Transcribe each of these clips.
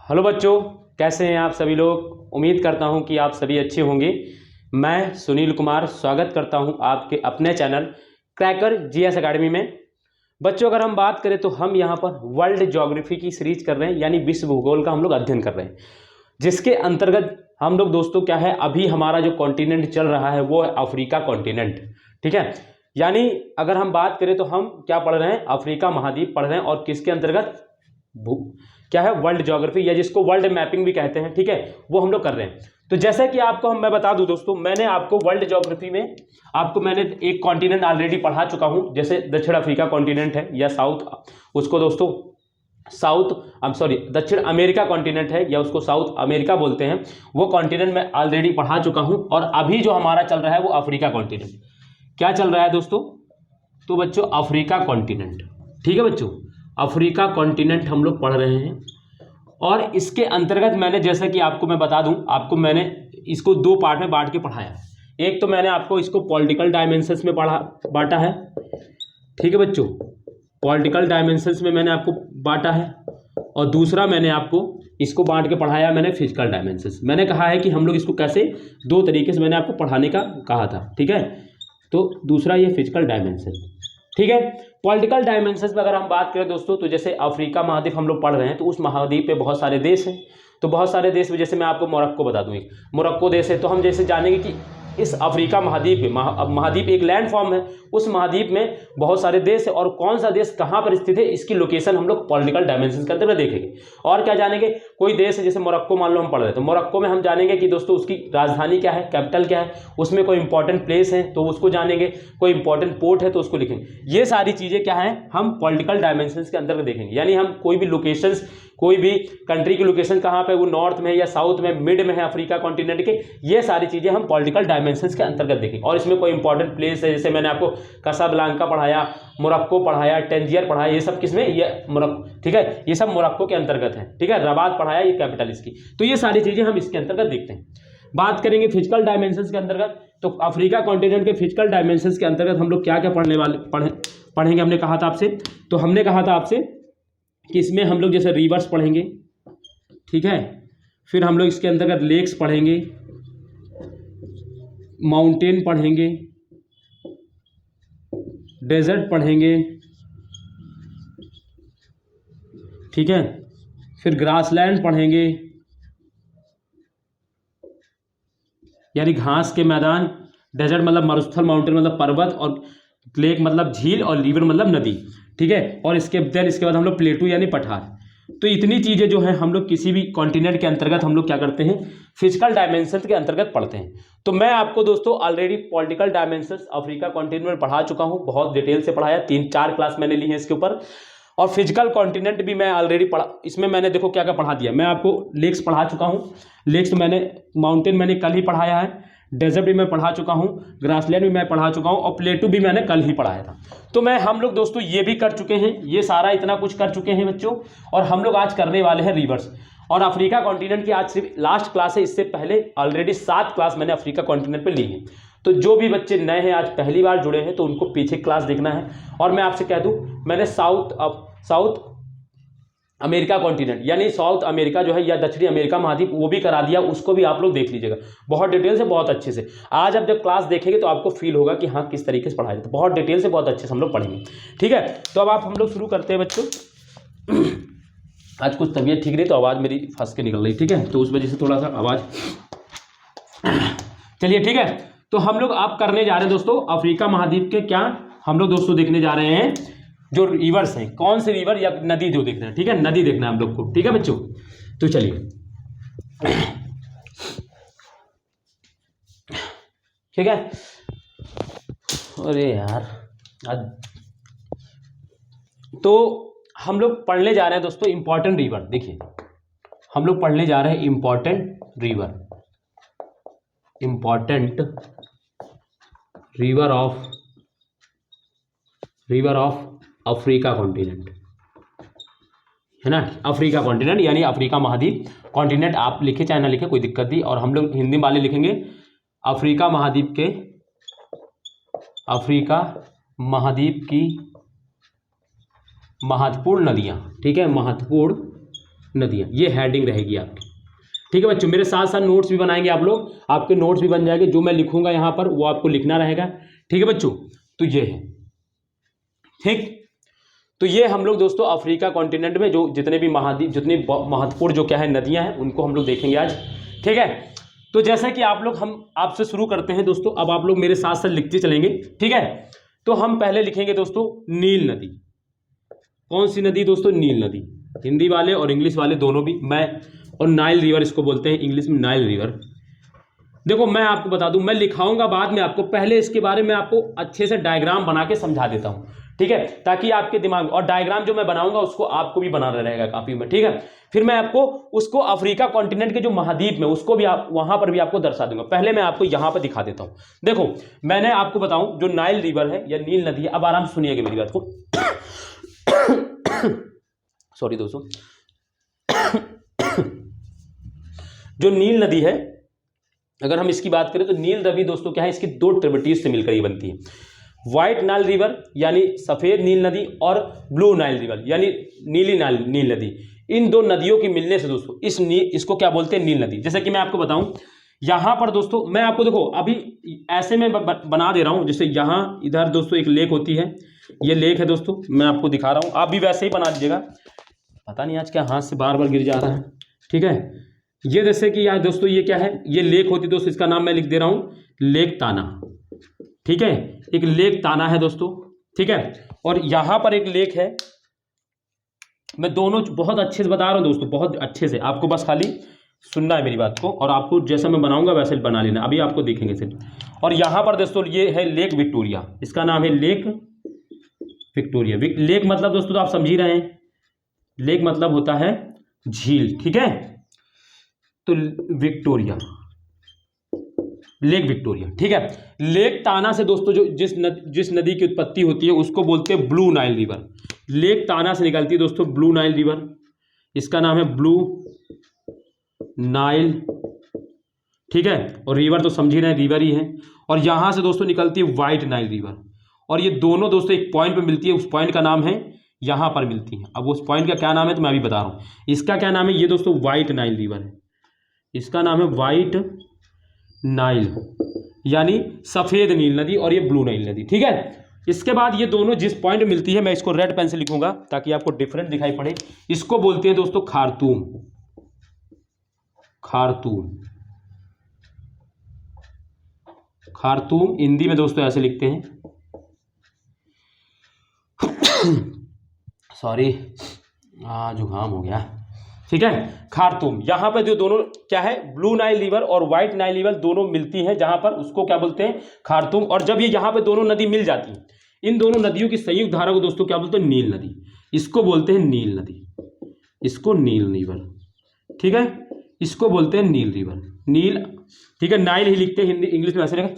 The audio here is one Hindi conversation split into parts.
हेलो बच्चों, कैसे हैं आप सभी लोग। उम्मीद करता हूं कि आप सभी अच्छे होंगे। मैं सुनील कुमार स्वागत करता हूं आपके अपने चैनल क्रैकर जीएस एकेडमी में। बच्चों, अगर हम बात करें तो हम यहां पर वर्ल्ड ज्योग्राफी की सीरीज कर रहे हैं, यानी विश्व भूगोल का हम लोग अध्ययन कर रहे हैं, जिसके अंतर्गत हम लोग दोस्तों क्या है, अभी हमारा जो कॉन्टिनेंट चल रहा है वो है अफ्रीका कॉन्टिनेंट। ठीक है, यानी अगर हम बात करें तो हम क्या पढ़ रहे हैं, अफ्रीका महाद्वीप पढ़ रहे हैं। और किसके अंतर्गत, क्या है, वर्ल्ड ज्योग्राफी, या जिसको वर्ल्ड मैपिंग भी कहते हैं। ठीक है, वो हम लोग कर रहे हैं। तो जैसा कि आपको मैं बता दूं दोस्तों, मैंने आपको वर्ल्ड ज्योग्राफी में आपको मैंने एक कॉन्टिनेंट ऑलरेडी पढ़ा चुका हूं, जैसे दक्षिण अफ्रीका कॉन्टिनेंट है या साउथ, उसको दोस्तों दक्षिण अमेरिका कॉन्टिनेंट है या उसको साउथ अमेरिका बोलते हैं। वो कॉन्टिनेंट मैं ऑलरेडी पढ़ा चुका हूं। और अभी जो हमारा चल रहा है वो अफ्रीका कॉन्टिनेंट। क्या चल रहा है दोस्तों? तो बच्चों अफ्रीका कॉन्टिनेंट। ठीक है बच्चों, अफ्रीका कॉन्टिनेंट हम लोग पढ़ रहे हैं। और इसके अंतर्गत मैंने, जैसा कि आपको मैं बता दूं, आपको मैंने इसको दो पार्ट में बांट के पढ़ाया। एक तो मैंने आपको इसको पॉलिटिकल डायमेंशंस में बांटा है। ठीक है बच्चों, पॉलिटिकल डायमेंशंस में मैंने आपको बांटा है। और दूसरा मैंने आपको इसको बांट के पढ़ाया मैंने फिजिकल डायमेंशंस। मैंने कहा है कि हम लोग इसको कैसे दो तरीके से मैंने आपको पढ़ाने का कहा था। ठीक है, तो दूसरा ये फिजिकल डायमेंशन। ठीक है, पॉलिटिकल डायमेंशंस में अगर हम बात करें दोस्तों, तो जैसे अफ्रीका महाद्वीप हम लोग पढ़ रहे हैं, तो उस महाद्वीप पे बहुत सारे देश हैं। तो बहुत सारे देश में, जैसे मैं आपको मोरक्को बता दूं, एक मोरक्को देश है। तो हम जैसे जानेंगे कि इस अफ्रीका महाद्वीप में, महाद्वीप एक लैंड फॉर्म है, उस महाद्वीप में बहुत सारे देश है, और कौन सा देश कहाँ पर स्थित है, इसकी लोकेशन हम लोग पॉलिटिकल डायमेंशन के अंदर देखेंगे। और क्या जानेंगे, कोई देश है जैसे मोरक्को मान लो हम पढ़ रहे हैं, तो मोरक्को में हम जानेंगे कि दोस्तों उसकी राजधानी क्या है, कैपिटल क्या है, उसमें कोई इंपॉर्टेंट प्लेस है तो उसको जानेंगे, कोई इंपॉर्टेंट पोर्ट है तो उसको लिखेंगे। ये सारी चीज़ें क्या है, हम पॉलिटिकल डायमेंशन के अंदर देखेंगे। यानी हम कोई भी लोकेशंस, कोई भी कंट्री की लोकेशन कहाँ पे, वो नॉर्थ में या साउथ में, मिड में है अफ्रीका कॉन्टिनेंट के, ये सारी चीज़ें हम पॉलिटिकल डायमेंशंस के अंतर्गत देखेंगे। और इसमें कोई इंपॉर्टेंट प्लेस है, जैसे मैंने आपको कासाब्लांका पढ़ाया, मोरक्को पढ़ाया, टैंजियर पढ़ाया, ये सब किसमें, ये मोरक्को। ठीक है, ये सब मोरक्को के अंतर्गत है। ठीक है, रबात पढ़ाया, ये कैपिटल इसकी। तो ये सारी चीज़ें हम इसके अंतर्गत देखते हैं। बात करेंगे फिजिकल डायमेंशंस के अंतर्गत, तो अफ्रीका कॉन्टिनेंट के फिजिकल डायमेंशंस के अंतर्गत हम लोग क्या क्या पढ़ेंगे। हमने कहा था आपसे, तो हमने कहा था आपसे कि इसमें हम लोग जैसे रिवर्स पढ़ेंगे। ठीक है, फिर हम लोग इसके अंतर्गत लेक्स पढ़ेंगे, माउंटेन पढ़ेंगे, डेजर्ट पढ़ेंगे। ठीक है, फिर ग्रासलैंड पढ़ेंगे, यानी घास के मैदान। डेजर्ट मतलब मरुस्थल, माउंटेन मतलब पर्वत, और लेक मतलब झील, और रिवर मतलब नदी। ठीक है, और इसके बाद हम लोग प्लेटू यानी पठार। तो इतनी चीज़ें जो है हम लोग किसी भी कॉन्टिनेंट के अंतर्गत हम लोग क्या करते हैं, फिजिकल डायमेंशन के अंतर्गत पढ़ते हैं। तो मैं आपको दोस्तों already political dimensions Africa continent में पढ़ा चुका हूं, बहुत डिटेल से पढ़ाया, 3-4 क्लास मैंने ली है इसके ऊपर। और फिजिकल कॉन्टिनेंट भी मैं ऑलरेडी पढ़ा, इसमें मैंने देखो क्या क्या पढ़ा दिया। मैं आपको लेक्स पढ़ा चुका हूँ, लेक्स मैंने, माउंटेन मैंने कल ही पढ़ाया है, डेजर्ट भी मैं पढ़ा चुका हूँ, ग्रासलैंड भी मैं पढ़ा चुका हूँ, और प्लेटू भी मैंने कल ही पढ़ाया था। तो हम लोग दोस्तों ये भी कर चुके हैं, ये सारा इतना कुछ कर चुके हैं बच्चों। और हम लोग आज करने वाले हैं रिवर्स। और अफ्रीका कॉन्टिनेंट की आज सिर्फ लास्ट क्लास है, इससे पहले ऑलरेडी 7 क्लास मैंने अफ्रीका कॉन्टिनेंट पर ली है। तो जो भी बच्चे नए हैं, आज पहली बार जुड़े हैं, तो उनको पीछे क्लास देखना है। और मैं आपसे कह दूँ, मैंने साउथ अमेरिका कॉन्टिनेंट, यानी साउथ अमेरिका जो है या दक्षिणी अमेरिका महाद्वीप, वो भी करा दिया, उसको भी आप लोग देख लीजिएगा बहुत डिटेल से, बहुत अच्छे से। आज आप जब क्लास देखेंगे तो आपको फील होगा कि हाँ किस तरीके से पढ़ाया जाता है, बहुत डिटेल से, बहुत अच्छे से हम लोग पढ़ेंगे। ठीक है, तो अब हम लोग शुरू करते हैं बच्चों। आज कुछ तबीयत ठीक नहीं, तो आवाज़ मेरी फंस के निकल रही। ठीक है, तो उस वजह से थोड़ा सा आवाज़, चलिए ठीक है। तो हम लोग आप करने जा रहे हैं दोस्तों अफ्रीका महाद्वीप के, क्या हम लोग दोस्तों देखने जा रहे हैं, जो रिवर्स हैं, कौन से रिवर या नदी जो देखना है। ठीक है, नदी देखना है हम लोग को। ठीक है बच्चों, तो चलिए, ठीक है। अरे यार, तो हम लोग पढ़ने जा रहे हैं दोस्तों इंपॉर्टेंट रिवर। देखिए, हम लोग पढ़ने जा रहे हैं important river of Africa continent, है ना। अफ्रीका कॉन्टिनेंट यानी अफ्रीका महाद्वीप, कॉन्टिनेंट आप लिखे चाहे ना लिखे कोई दिक्कत नहीं। और हम लोग हिंदी वाले लिखेंगे अफ्रीका महाद्वीप की महत्वपूर्ण नदियां। ठीक है, महत्वपूर्ण नदियाँ, ये हेडिंग रहेगी आपकी। ठीक है बच्चों, मेरे साथ साथ नोट्स भी बनाएंगे आप लोग, आपके नोट्स भी बन जाएंगे, जो मैं लिखूंगा यहाँ पर वो आपको लिखना रहेगा। ठीक है बच्चों, तो ये है। ठीक, तो ये हम लोग दोस्तों अफ्रीका कॉन्टिनेंट में जो जितने भी महाद्वीप, जितनी महत्वपूर्ण जो क्या है नदियां हैं, उनको हम लोग देखेंगे आज। ठीक है, तो जैसा कि आप लोग, हम आपसे शुरू करते हैं दोस्तों, अब आप लोग मेरे साथ साथ लिखते चलेंगे। ठीक है, तो हम पहले लिखेंगे दोस्तों नील नदी। कौन सी नदी दोस्तों? नील नदी। हिंदी वाले और इंग्लिश वाले दोनों भी, मैं और नाइल रिवर इसको बोलते हैं इंग्लिश में, नाइल रिवर। देखो मैं आपको बता दूं, मैं लिखाऊंगा बाद में आपको, पहले इसके बारे में आपको अच्छे से डायग्राम बना के समझा देता हूं। ठीक है, ताकि आपके दिमाग में, और डायग्राम जो मैं बनाऊंगा उसको आपको भी बनाना रहेगा कॉपी में। ठीक है, फिर मैं आपको उसको अफ्रीका कॉन्टिनेंट के जो महाद्वीप में, उसको भी आप वहां पर भी आपको दर्शा दूंगा। पहले मैं आपको यहां पर दिखा देता हूं। देखो मैंने आपको बताऊं, जो नाइल रिवर है या नील नदी है, अब आराम से सुनिएगा मेरी बात को। सॉरी दोस्तों। जो नील नदी है, अगर हम इसकी बात करें तो नील नदी दोस्तों क्या है, इसकी दो ट्रिब्यूटरीज से मिलकर ये बनती है। व्हाइट नाइल रिवर यानी सफेद नील नदी, और ब्लू नाइल रिवर यानी नीली नील नदी। इन दो नदियों के मिलने से दोस्तों इसको क्या बोलते हैं? नील नदी। जैसे कि मैं आपको बताऊं, यहां पर दोस्तों मैं आपको, देखो अभी ऐसे में बना दे रहा हूं, जैसे यहां इधर दोस्तों एक लेक होती है, ये लेक है दोस्तों, मैं आपको दिखा रहा हूं, आप भी वैसे ही बना दीजिएगा। पता नहीं आज क्या हाथ से बार बार गिर जा रहा है। ठीक है, ये जैसे कि यहाँ दोस्तों ये क्या है, ये लेक होती है दोस्तों, इसका नाम मैं लिख दे रहा हूं लेक ताना। ठीक है, एक लेक ताना है दोस्तों। ठीक है, और यहां पर एक लेक है। मैं दोनों बहुत अच्छे से बता रहा हूं दोस्तों, बहुत अच्छे से, आपको बस खाली सुनना है मेरी बात को, और आपको जैसा मैं बनाऊंगा वैसे बना लेना, अभी आपको देखेंगे सिर्फ। और यहां पर दोस्तों ये है लेक विक्टोरिया, इसका नाम है लेक विक्टोरिया। लेक मतलब दोस्तों तो आप समझ ही रहे हैं, लेक मतलब होता है झील। ठीक है, तो विक्टोरिया, लेक विक्टोरिया। ठीक है, लेक ताना से दोस्तों जो जिस नदी की उत्पत्ति होती है उसको बोलते हैं ब्लू नाइल रिवर। लेक ताना से निकलती है दोस्तों ब्लू नाइल रिवर, इसका नाम है ब्लू नाइल। ठीक है, और रिवर तो समझ ही रहे हैं, रिवर ही है। और यहां से दोस्तों निकलती है व्हाइट नाइल रिवर, और ये दोनों दोस्तों एक पॉइंट पे मिलती है, उस पॉइंट का नाम है, यहां पर मिलती है। अब उस पॉइंट का क्या नाम है तो मैं अभी बता रहा हूं, इसका क्या नाम है, ये दोस्तों व्हाइट नाइल रिवर है, इसका नाम है व्हाइट नाइल यानी सफेद नील नदी, और ये ब्लू नाइल नदी। ठीक है, इसके बाद ये दोनों जिस पॉइंट में मिलती है, मैं इसको रेड पेन से लिखूंगा ताकि आपको डिफरेंट दिखाई पड़े, इसको बोलते हैं दोस्तों खार्तूम। खार्तूम, खार्तूम हिंदी में दोस्तों ऐसे लिखते हैं। सॉरी, जुकाम हो गया। ठीक है, खार्तूम, यहां पर जो दोनों क्या है, ब्लू नाइल रिवर और व्हाइट नाइल रिवर दोनों मिलती हैं जहां पर, उसको क्या बोलते हैं? खार्तूम। और जब ये यहां पे दोनों नदी मिल जाती हैं, इन दोनों नदियों की संयुक्त धारा को दोस्तों क्या बोलते हैं? नील नदी। इसको बोलते हैं नील नदी, इसको नील रिवर। ठीक है, इसको बोलते हैं नील रिवर, नील। ठीक है, नाइल ही लिखते हैं हिंदी, इंग्लिश में ऐसे लिखा,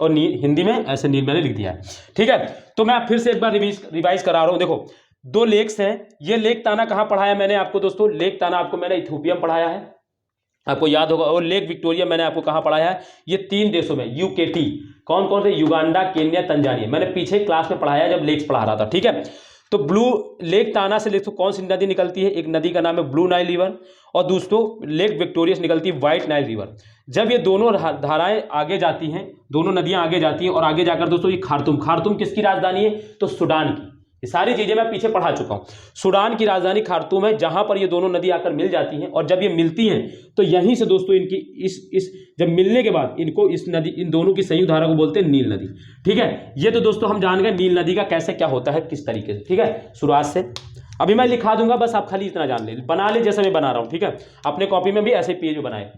और हिंदी में ऐसे नील मैंने लिख दिया है। ठीक है, तो मैं फिर से एक बार रिवाइज करा रहा हूं। देखो दो लेक्स हैं, ये लेक ताना कहाँ पढ़ाया मैंने आपको दोस्तों? लेक ताना आपको मैंने इथियोपिया में पढ़ाया है, आपको याद होगा। और लेक विक्टोरिया मैंने आपको कहाँ पढ़ाया है? ये 3 देशों में, यूकेटी। कौन कौन से? Uganda, Kenya, Tanzania. मैंने पीछे क्लास में पढ़ाया जब लेक्स पढ़ा रहा था। ठीक है, तो ब्लू लेक ताना से देखो कौन सी नदी निकलती है, एक नदी का नाम है ब्लू नाइल रिवर, और दोस्तों लेक विक्टोरिया से निकलती है व्हाइट नाइल रिवर। जब ये दोनों धाराएं आगे जाती हैं, दोनों नदियां आगे जाती हैं, और आगे जाकर दोस्तों ये खार्तूम, खार्तूम किसकी राजधानी है? तो सूडान की। ये सारी चीजें मैं पीछे पढ़ा चुका हूं। सूडान की राजधानी खार्तूम है, जहां पर ये दोनों नदी आकर मिल जाती हैं, और जब ये मिलती हैं तो यहीं से दोस्तों इनकी इस जब मिलने के बाद इनको इस नदी, इन दोनों की संयुक्त धारा को बोलते हैं नील नदी। ठीक है, ये तो दोस्तों हम जान गए नील नदी का कैसे क्या होता है, किस तरीके से। ठीक है, शुरुआत से अभी मैं लिखा दूंगा, बस आप खाली इतना जान ले, बना ले जैसे मैं बना रहा हूं। ठीक है, अपने कॉपी में भी ऐसे पेज बनाए।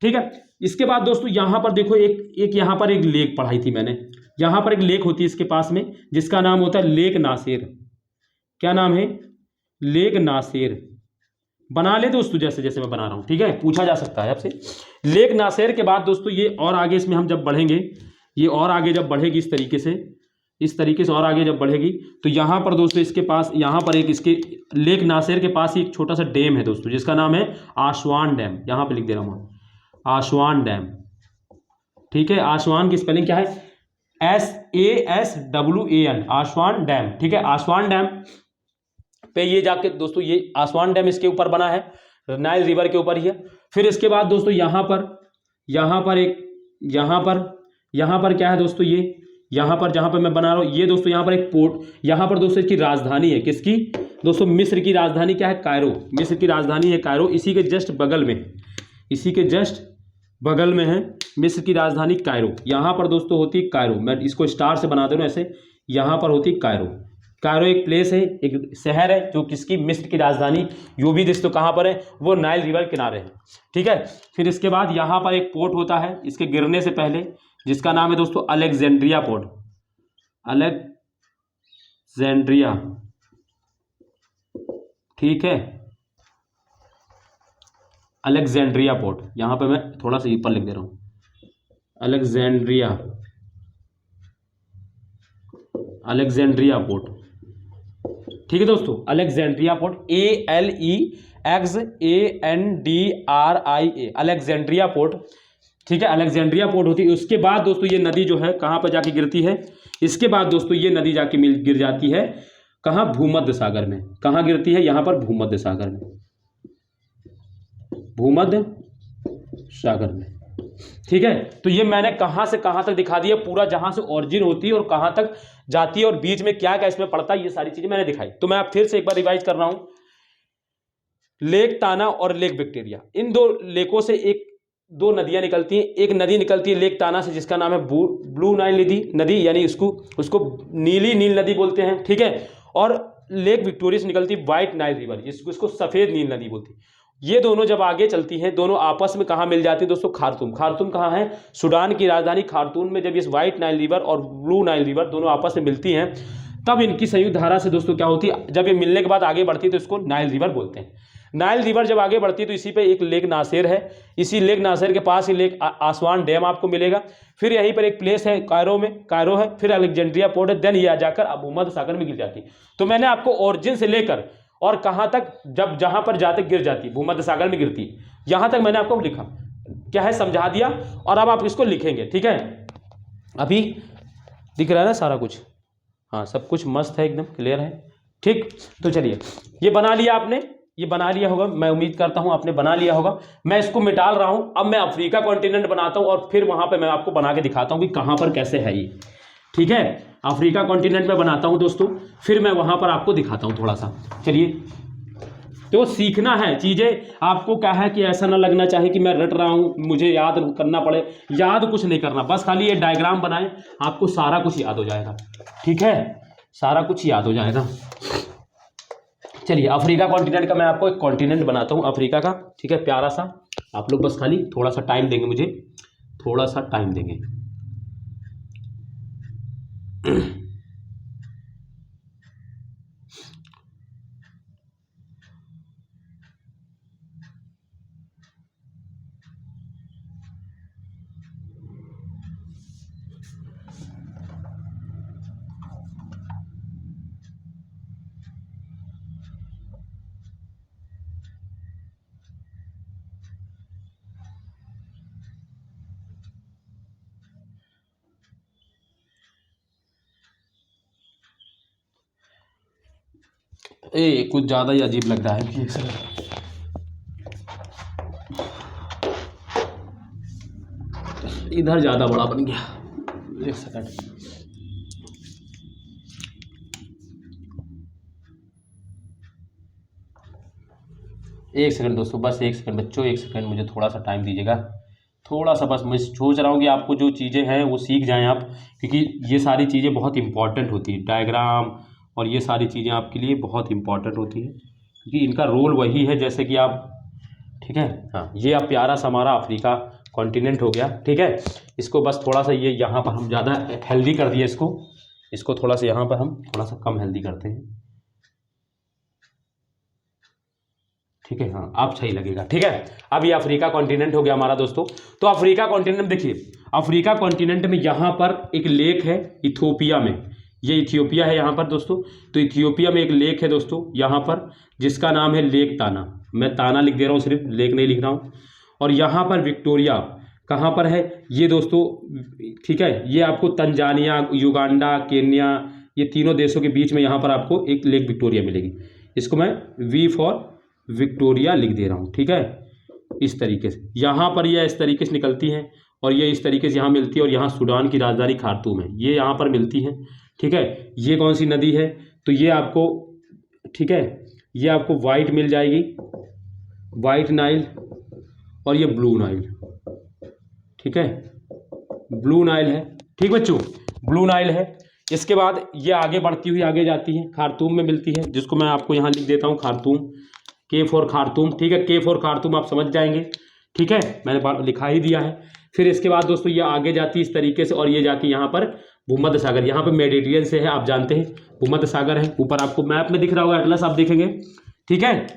ठीक है, इसके बाद दोस्तों यहां पर देखो एक यहां पर एक लेक पढ़ाई थी मैंने, यहां पर एक लेक होती है इसके पास में, जिसका नाम होता है लेक नासेर। क्या नाम है? Lake Nasser. बना ले दोस्तों जैसे जैसे मैं बना रहा हूं। ठीक है, पूछा जा सकता है आपसे। लेक नासेर के बाद दोस्तों ये और आगे इसमें हम जब बढ़ेंगे, ये और आगे जब बढ़ेगी इस तरीके से और आगे जब बढ़ेगी, तो यहां पर दोस्तों इसके पास, यहां पर एक इसके लेक नासेर के पास ही एक छोटा सा डैम है दोस्तों, जिसका नाम है आसवान डैम। यहां पे लिख दे रहा हूं, आसवान डैम। ठीक है, आसवान की स्पेलिंग क्या है? SASWAN, आसवान dam. ठीक है, आसवान डैम पे ये जाके दोस्तों, ये आसवान डैम इसके ऊपर बना है, नाइल रिवर के ऊपर ही है। फिर इसके बाद दोस्तों यहाँ पर क्या है दोस्तों, ये यहाँ पर जहाँ पर मैं बना रहा हूँ ये दोस्तों, यहाँ पर एक पोर्ट, यहाँ पर दोस्तों इसकी राजधानी है, किसकी दोस्तों, मिस्र की राजधानी क्या है, कायरो। मिस्र की राजधानी है कायरो। इसी के जस्ट बगल में, इसी के जस्ट बगल में है मिस्र की राजधानी कायरो। यहाँ पर दोस्तों होती है कायरो, मैं इसको स्टार से बना दे रहा हूँ ऐसे, यहाँ पर होती है कायरो। कायरो एक प्लेस है, एक शहर है जो किसकी, मिस्र की राजधानी। यो भी दोस्तों कहाँ पर है, वो नाइल रिवर किनारे है, ठीक है। फिर इसके बाद यहाँ पर एक पोर्ट होता है इसके गिरने से पहले, जिसका नाम है दोस्तों अलेक्जेंड्रिया पोर्ट, अलेक्जेंड्रिया, ठीक है, अलेक्जेंड्रिया पोर्ट। यहाँ पे मैं थोड़ा सा ऊपर लिख दे रहा हूँ, अलेक्जेंड्रिया, अलेक्जेंड्रिया पोर्ट, ठीक है दोस्तों, Alexandria port, ALEXANDRIA, Alexandria port, ठीक है, अलेक्जेंड्रिया पोर्ट होती है। उसके बाद दोस्तों ये नदी जो है कहाँ पर जाके गिरती है, इसके बाद दोस्तों ये नदी जाके गिर जाती है कहाँ, भूमध्य सागर में। कहाँ गिरती है, यहाँ पर भूमध्य सागर में, भूमध्य सागर में, ठीक है। तो ये मैंने कहाँ से कहाँ तक दिखा दिया पूरा, जहाँ से ओरिजिन होती है और कहाँ तक जाती है और बीच में क्या क्या इसमें पड़ता है, ये सारी चीजें मैंने दिखाई। तो मैं आप फिर से एक बार रिवाइज कर रहा हूँ, लेक ताना और लेक विक्टोरिया, इन दो लेकों से दो नदियां निकलती हैं। एक नदी निकलती है लेक ताना से जिसका नाम है ब्लू नाइल नदी, यानी उसको नीली नील नदी बोलते हैं, ठीक है। और लेक विक्टोरिया से निकलती है व्हाइट नाइल रिवर, जिसको सफेद नील नदी बोलती है। ये दोनों जब आगे चलती हैं, दोनों आपस में कहाँ मिल जाती है दोस्तों, खार्तूम। खार्तूम कहाँ है, सूडान की राजधानी खार्तूम में। जब ये व्हाइट नाइल रिवर और ब्लू नाइल रिवर दोनों आपस में मिलती हैं, तब इनकी संयुक्त धारा से दोस्तों क्या होती है, जब ये मिलने के बाद आगे बढ़ती है तो इसको नाइल रिवर बोलते हैं। नाइल रिवर जब आगे बढ़ती है तो इसी पे एक लेक नासिर है, इसी लेक नासिर के पास ही लेक आसवान डैम आपको मिलेगा। फिर यहीं पर एक प्लेस है कायरो है, फिर अलेक्जेंड्रिया पोर्ट है, देन ये जाकर भूमध्य सागर में गिर जाती है। तो मैंने आपको ओरिजिन से लेकर और कहाँ तक, जब जहाँ पर जाते गिर जाती है, भूमध्य सागर में गिरती है, यहाँ तक मैंने आपको लिखा, क्या है, समझा दिया। और अब आप इसको लिखेंगे, ठीक है। अभी दिख रहा है ना सारा कुछ, हाँ सब कुछ मस्त है, एकदम क्लियर है, ठीक। तो चलिए, ये बना लिया आपने, ये बना लिया होगा, मैं उम्मीद करता हूं आपने बना लिया होगा। मैं इसको मिटाल रहा हूं, अब मैं अफ्रीका कॉन्टिनेंट बनाता हूं और फिर वहां पे मैं आपको बना के दिखाता हूं कि कहां पर कैसे है ये, ठीक है। अफ्रीका कॉन्टिनेंट में बनाता हूं दोस्तों, फिर मैं वहां पर आपको दिखाता हूं थोड़ा सा। चलिए, तो सीखना है चीजें, आपको क्या है कि ऐसा ना लगना चाहिए कि मैं रट रहा हूं, मुझे याद करना पड़े। याद कुछ नहीं करना, बस खाली ये डायग्राम बनाएं, आपको सारा कुछ याद हो जाएगा, ठीक है, सारा कुछ याद हो जाएगा। चलिए, अफ्रीका कॉन्टिनेंट का मैं आपको एक कॉन्टिनेंट बनाता हूं अफ्रीका का, ठीक है, प्यारा सा। आप लोग बस खाली थोड़ा सा टाइम देंगे, मुझे थोड़ा सा टाइम देंगे। कुछ ज़्यादा ही अजीब लग रहा है कि इधर ज़्यादा बड़ा बन गया। एक सेकंड, एक सेकंड दोस्तों, बस एक सेकंड बच्चों, एक सेकंड, मुझे थोड़ा सा टाइम दीजिएगा, थोड़ा सा। बस मैं सोच रहा हूँ कि आपको जो चीज़ें हैं वो सीख जाएं आप, क्योंकि ये सारी चीज़ें बहुत इंपॉर्टेंट होती है, डायग्राम और ये सारी चीज़ें आपके लिए बहुत इंपॉर्टेंट होती है, क्योंकि इनका रोल वही है जैसे कि आप, ठीक है। हाँ, ये आप प्यारा सा हमारा अफ्रीका कॉन्टिनेंट हो गया, ठीक है। इसको बस थोड़ा सा ये यहाँ पर हम ज़्यादा हेल्दी कर दिए, इसको थोड़ा सा यहाँ पर हम थोड़ा सा कम हेल्दी करते हैं, ठीक है। हाँ, अब सही लगेगा, ठीक है। अब ये अफ्रीका कॉन्टिनेंट हो गया हमारा दोस्तों। तो अफ्रीका कॉन्टिनेंट देखिए, अफ्रीका कॉन्टिनेंट में यहाँ पर एक लेक है इथियोपिया में, ये इथियोपिया है यहाँ पर दोस्तों। तो इथियोपिया में एक लेक है दोस्तों यहाँ पर, जिसका नाम है लेक ताना। मैं ताना लिख दे रहा हूँ, सिर्फ लेक नहीं लिख रहा हूँ। और यहाँ पर विक्टोरिया कहाँ पर है ये दोस्तों, ठीक है। ये आपको तंजानिया, युगांडा, केन्या, ये तीनों देशों के बीच में यहाँ पर आपको एक लेक विक्टोरिया मिलेगी। इसको मैं V फॉर विक्टोरिया लिख दे रहा हूँ, ठीक है। इस तरीके से यहाँ पर यह इस तरीके से निकलती है और ये इस तरीके से यहाँ मिलती है और यहाँ सूडान की राजधानी खार्तूम है, ये यहाँ पर मिलती है, ठीक है। ये कौन सी नदी है, तो ये आपको, ठीक है, ये आपको वाइट मिल जाएगी, वाइट नाइल, और ये ब्लू नाइल, ठीक है, ब्लू नाइल है, ठीक बच्चों, ब्लू नाइल है। इसके बाद ये आगे बढ़ती हुई आगे जाती है, खार्तूम में मिलती है, जिसको मैं आपको यहाँ लिख देता हूँ खार्तूम, के फॉर खार्तूम, ठीक है, के फॉर खार्तूम आप समझ जाएंगे, ठीक है, मैंने लिखा ही दिया है। फिर इसके बाद दोस्तों ये आगे जाती है इस तरीके से और ये जाके यहाँ पर भूमध्य सागर, यहाँ पर मेडिटेरियन से है, आप जानते हैं भूमध्य सागर है, ऊपर आपको मैप में दिख रहा होगा, एटलस आप देखेंगे, ठीक है।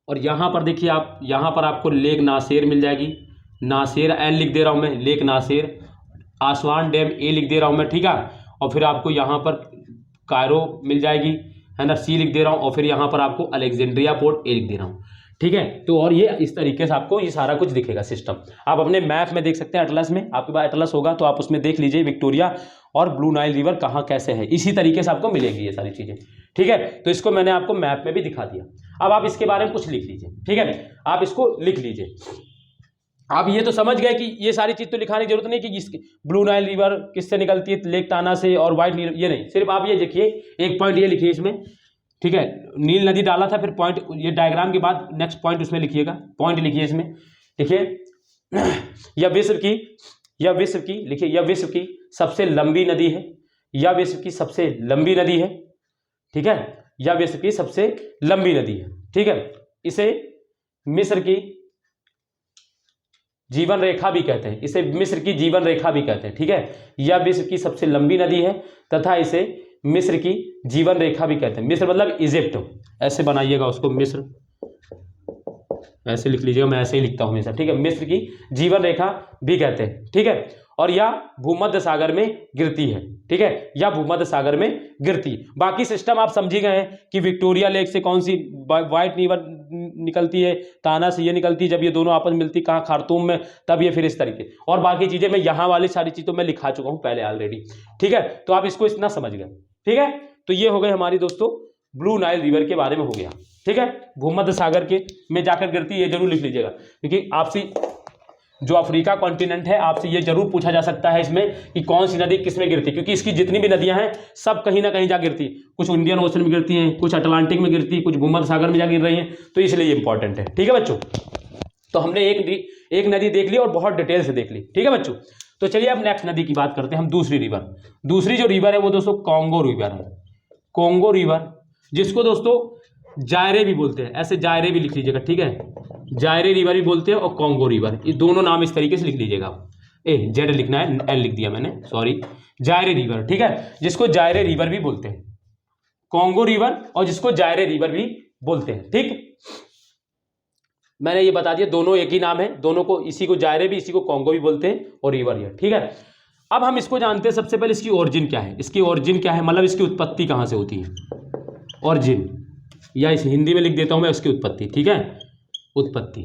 और यहाँ पर देखिए आप, यहाँ पर आपको लेक नासेर मिल जाएगी, नासेर एल लिख दे रहा हूँ मैं, लेक नासेर, आसवान डैम ए लिख दे रहा हूँ मैं, ठीक है। और फिर आपको यहाँ पर कायरो मिल जाएगी, है ना, सी लिख दे रहा हूँ, और फिर यहाँ पर आपको अलेक्जेंड्रिया पोर्ट ए लिख दे रहा हूँ, ठीक है। तो और ये इस तरीके से आपको ये सारा कुछ दिखेगा सिस्टम, आप अपने मैप में देख सकते हैं, एटलस में, आपके पास एटलस होगा तो आप उसमें देख लीजिए विक्टोरिया और ब्लू नाइल रिवर कहाँ कैसे है, इसी तरीके से आपको मिलेगी ये सारी चीज़ें, ठीक है। तो इसको मैंने आपको मैप में भी दिखा दिया। अब आप इसके बारे में कुछ लिख लीजिए, ठीक है, आप इसको लिख लीजिए। आप ये तो समझ गए कि ये सारी चीज़ तो लिखाने की जरूरत नहीं कि इसकी ब्लू नाइल रिवर किससे निकलती है, लेक ताना से, और वाइट नील, ये नहीं, सिर्फ आप ये देखिए, एक पॉइंट ये लिखिए इसमें, ठीक है, नील नदी डाला था, फिर पॉइंट, ये डायग्राम के बाद नेक्स्ट पॉइंट उसमें लिखिएगा, पॉइंट लिखिए इसमें, देखिए, यह विश्व की लिखिए, यह विश्व की सबसे लंबी नदी है, यह विश्व की सबसे लंबी नदी है, ठीक है, यह विश्व की सबसे लंबी नदी है, ठीक है। इसे मिस्र की जीवन रेखा भी कहते हैं, इसे मिस्र की जीवन रेखा भी कहते हैं, ठीक है। यह विश्व की सबसे लंबी नदी है तथा इसे मिस्र की जीवन रेखा भी कहते हैं। मिस्र मतलब इजिप्ट, ऐसे बनाइएगा उसको, मिस्र ऐसे लिख लीजिएगा, मैं ऐसे ही लिखता हूं हमेशा, ठीक है। मिस्र की जीवन रेखा भी कहते हैं, ठीक है। और यह भूमध्य सागर में गिरती है, ठीक है, यह भूमध्य सागर में गिरती है। बाकी सिस्टम आप समझी गए हैं कि विक्टोरिया लेक से कौन सी वाइट रिवर निकलती है, ताना से ये निकलती है, जब ये दोनों आपस में मिलती कहाँ, खार्तूम में, तब ये फिर इस तरीके, और बाकी चीजें मैं यहाँ वाली सारी चीज तो मैं लिखा चुका हूँ पहले ऑलरेडी, ठीक है। तो आप इसको इतना समझ गए, ठीक है। तो ये हो गए हमारी दोस्तों ब्लू नाइल रिवर के बारे में हो गया, ठीक है। भूमध्य सागर के में जाकर गिरती है, ये जरूर लिख लीजिएगा, क्योंकि आपसे जो अफ्रीका कॉन्टिनेंट है, आपसे ये जरूर पूछा जा सकता है इसमें कि कौन सी नदी किस में गिरती है, क्योंकि इसकी जितनी भी नदियां हैं सब कहीं ना कहीं जा गिरती, कुछ इंडियन ओशन में गिरती हैं, कुछ अटलांटिक में गिरती, कुछ भूमध्य सागर में जा गिर रही हैं, तो इसलिए ये इंपॉर्टेंट है, ठीक है बच्चों। तो हमने एक नदी देख ली और बहुत डिटेल से देख ली, ठीक है बच्चों। तो चलिए अब नेक्स्ट नदी की बात करते हैं हम, दूसरी रिवर। दूसरी जो रिवर है वो दोस्तों कॉन्गो रिवर है, कॉन्गो रिवर, जिसको दोस्तों जायरे भी बोलते हैं, ऐसे जायरे भी लिख लीजिएगा, ठीक है, जायरे रिवर भी बोलते हैं और कॉन्गो रिवर, ये दोनों नाम इस तरीके से लिख लीजिएगा। जेड लिखना है, एल लिख दिया मैंने, सॉरी, जायरे रिवर, ठीक है, जिसको जायरे रिवर भी बोलते हैं, कॉन्गो रिवर, और जिसको जायरे रिवर भी बोलते हैं, ठीक। मैंने ये बता दिया, दोनों एक ही नाम है, दोनों को, इसी को जायरे भी, इसी को कॉन्गो भी बोलते हैं, और रिवर ये, ठीक है। अब हम इसको जानते हैं, सबसे पहले इसकी ओरिजिन क्या है, इसकी ओरिजिन क्या है, मतलब इसकी उत्पत्ति कहाँ से होती है, ओरिजिन, या इस हिंदी में लिख देता हूं मैं उसकी उत्पत्ति, ठीक है, उत्पत्ति,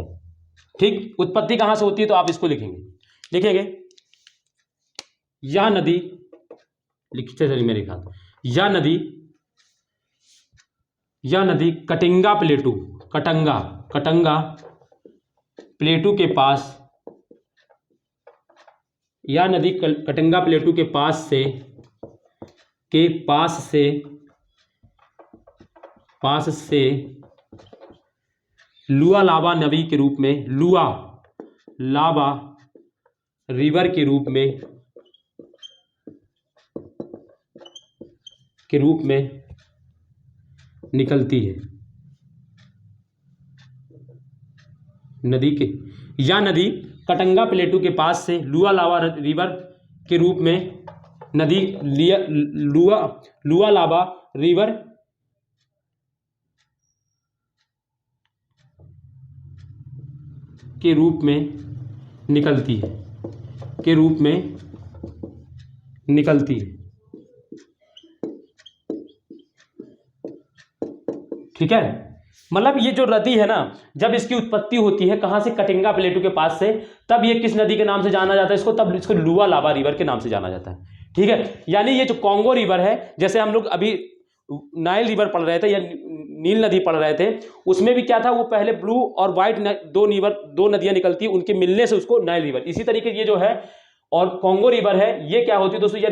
ठीक, उत्पत्ति कहां से होती है, तो आप इसको लिखेंगे, यह नदी, लिखते चलिए मेरे साथ, यह नदी कटिंगा प्लेटू, कटंगा प्लेटू के पास, यह नदी कटंगा प्लेटू के पास से लुआ लावा नदी के रूप में, लुआ लावा रिवर के रूप में निकलती है, नदी के, यह नदी कटंगा प्लेटू के पास से लुआ लावा रिवर के रूप में नदी लुआ लावा रिवर के रूप में निकलती है, ठीक है। मतलब ये जो नदी है ना, जब इसकी उत्पत्ति होती है कहां से, कटिंगा प्लेटू के पास से, तब ये किस नदी के नाम से जाना जाता है इसको, तब इसको लुआ लावा रिवर के नाम से जाना जाता है, ठीक है। यानी ये जो कॉन्गो रिवर है, जैसे हम लोग अभी नाइल रिवर पढ़ रहे थे या नील नदी पढ़ रहे थे उसमें भी क्या था, वो पहले ब्लू और व्हाइट दो नदियां निकलती है, उनके मिलने से उसको नाइल रिवर। इसी तरीके ये जो है और कॉन्गो रिवर है, ये क्या होती है दोस्तों, यह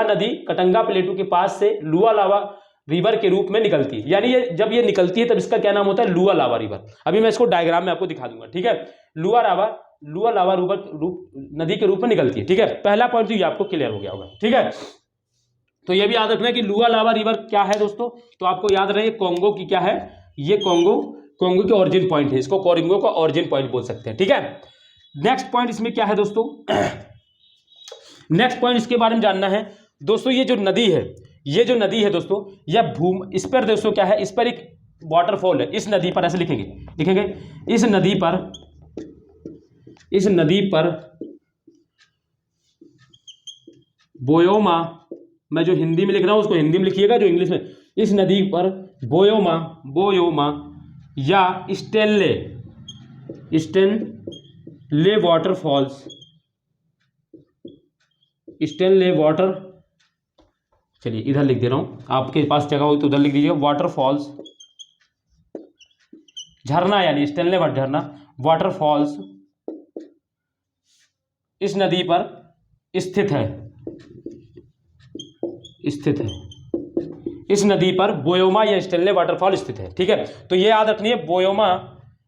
नदी कटंगा प्लेटू के पास से लुआ लावा रिवर के रूप में निकलती है। यानी ये जब ये निकलती है तब इसका क्या नाम होता है, लुआ लावा रिवर। अभी मैं इसको डायग्राम में आपको दिखा दूंगा, ठीक है। लुआ लावा नदी के रूप में निकलती है, ठीक है। पहला पॉइंट तो ये आपको क्लियर हो गया होगा, ठीक है। तो ये भी याद रखना है कि लुआ लावा रिवर क्या है दोस्तों, तो आपको याद रहे कॉन्गो की क्या है, ये कॉन्गो के ओरिजिन पॉइंट है, इसको कॉन्गो का ओरिजिन पॉइंट बोल सकते हैं, ठीक है। नेक्स्ट पॉइंट इसमें क्या है दोस्तों, नेक्स्ट पॉइंट इसके बारे में जानना है दोस्तों। ये जो नदी है दोस्तों, यह इस पर दोस्तों क्या है, इस पर एक वाटरफॉल है। इस नदी पर ऐसे लिखेंगे इस नदी पर बोयोमा, मैं जो हिंदी में लिख रहा हूं उसको हिंदी में लिखिएगा, जो इंग्लिश में, इस नदी पर बोयोमा या स्टेनले वाटरफॉल्स, चलिए इधर लिख दे रहा हूं, आपके पास जगह हो तो उधर लिख दीजिएगा, वाटरफॉल्स, झरना, यानी स्टेनले वाटरफॉल्स इस नदी पर स्थित है। इस नदी पर बोयोमा या स्टेनले वाटरफॉल स्थित है, ठीक है। तो ये याद रखनी है, बोयोमा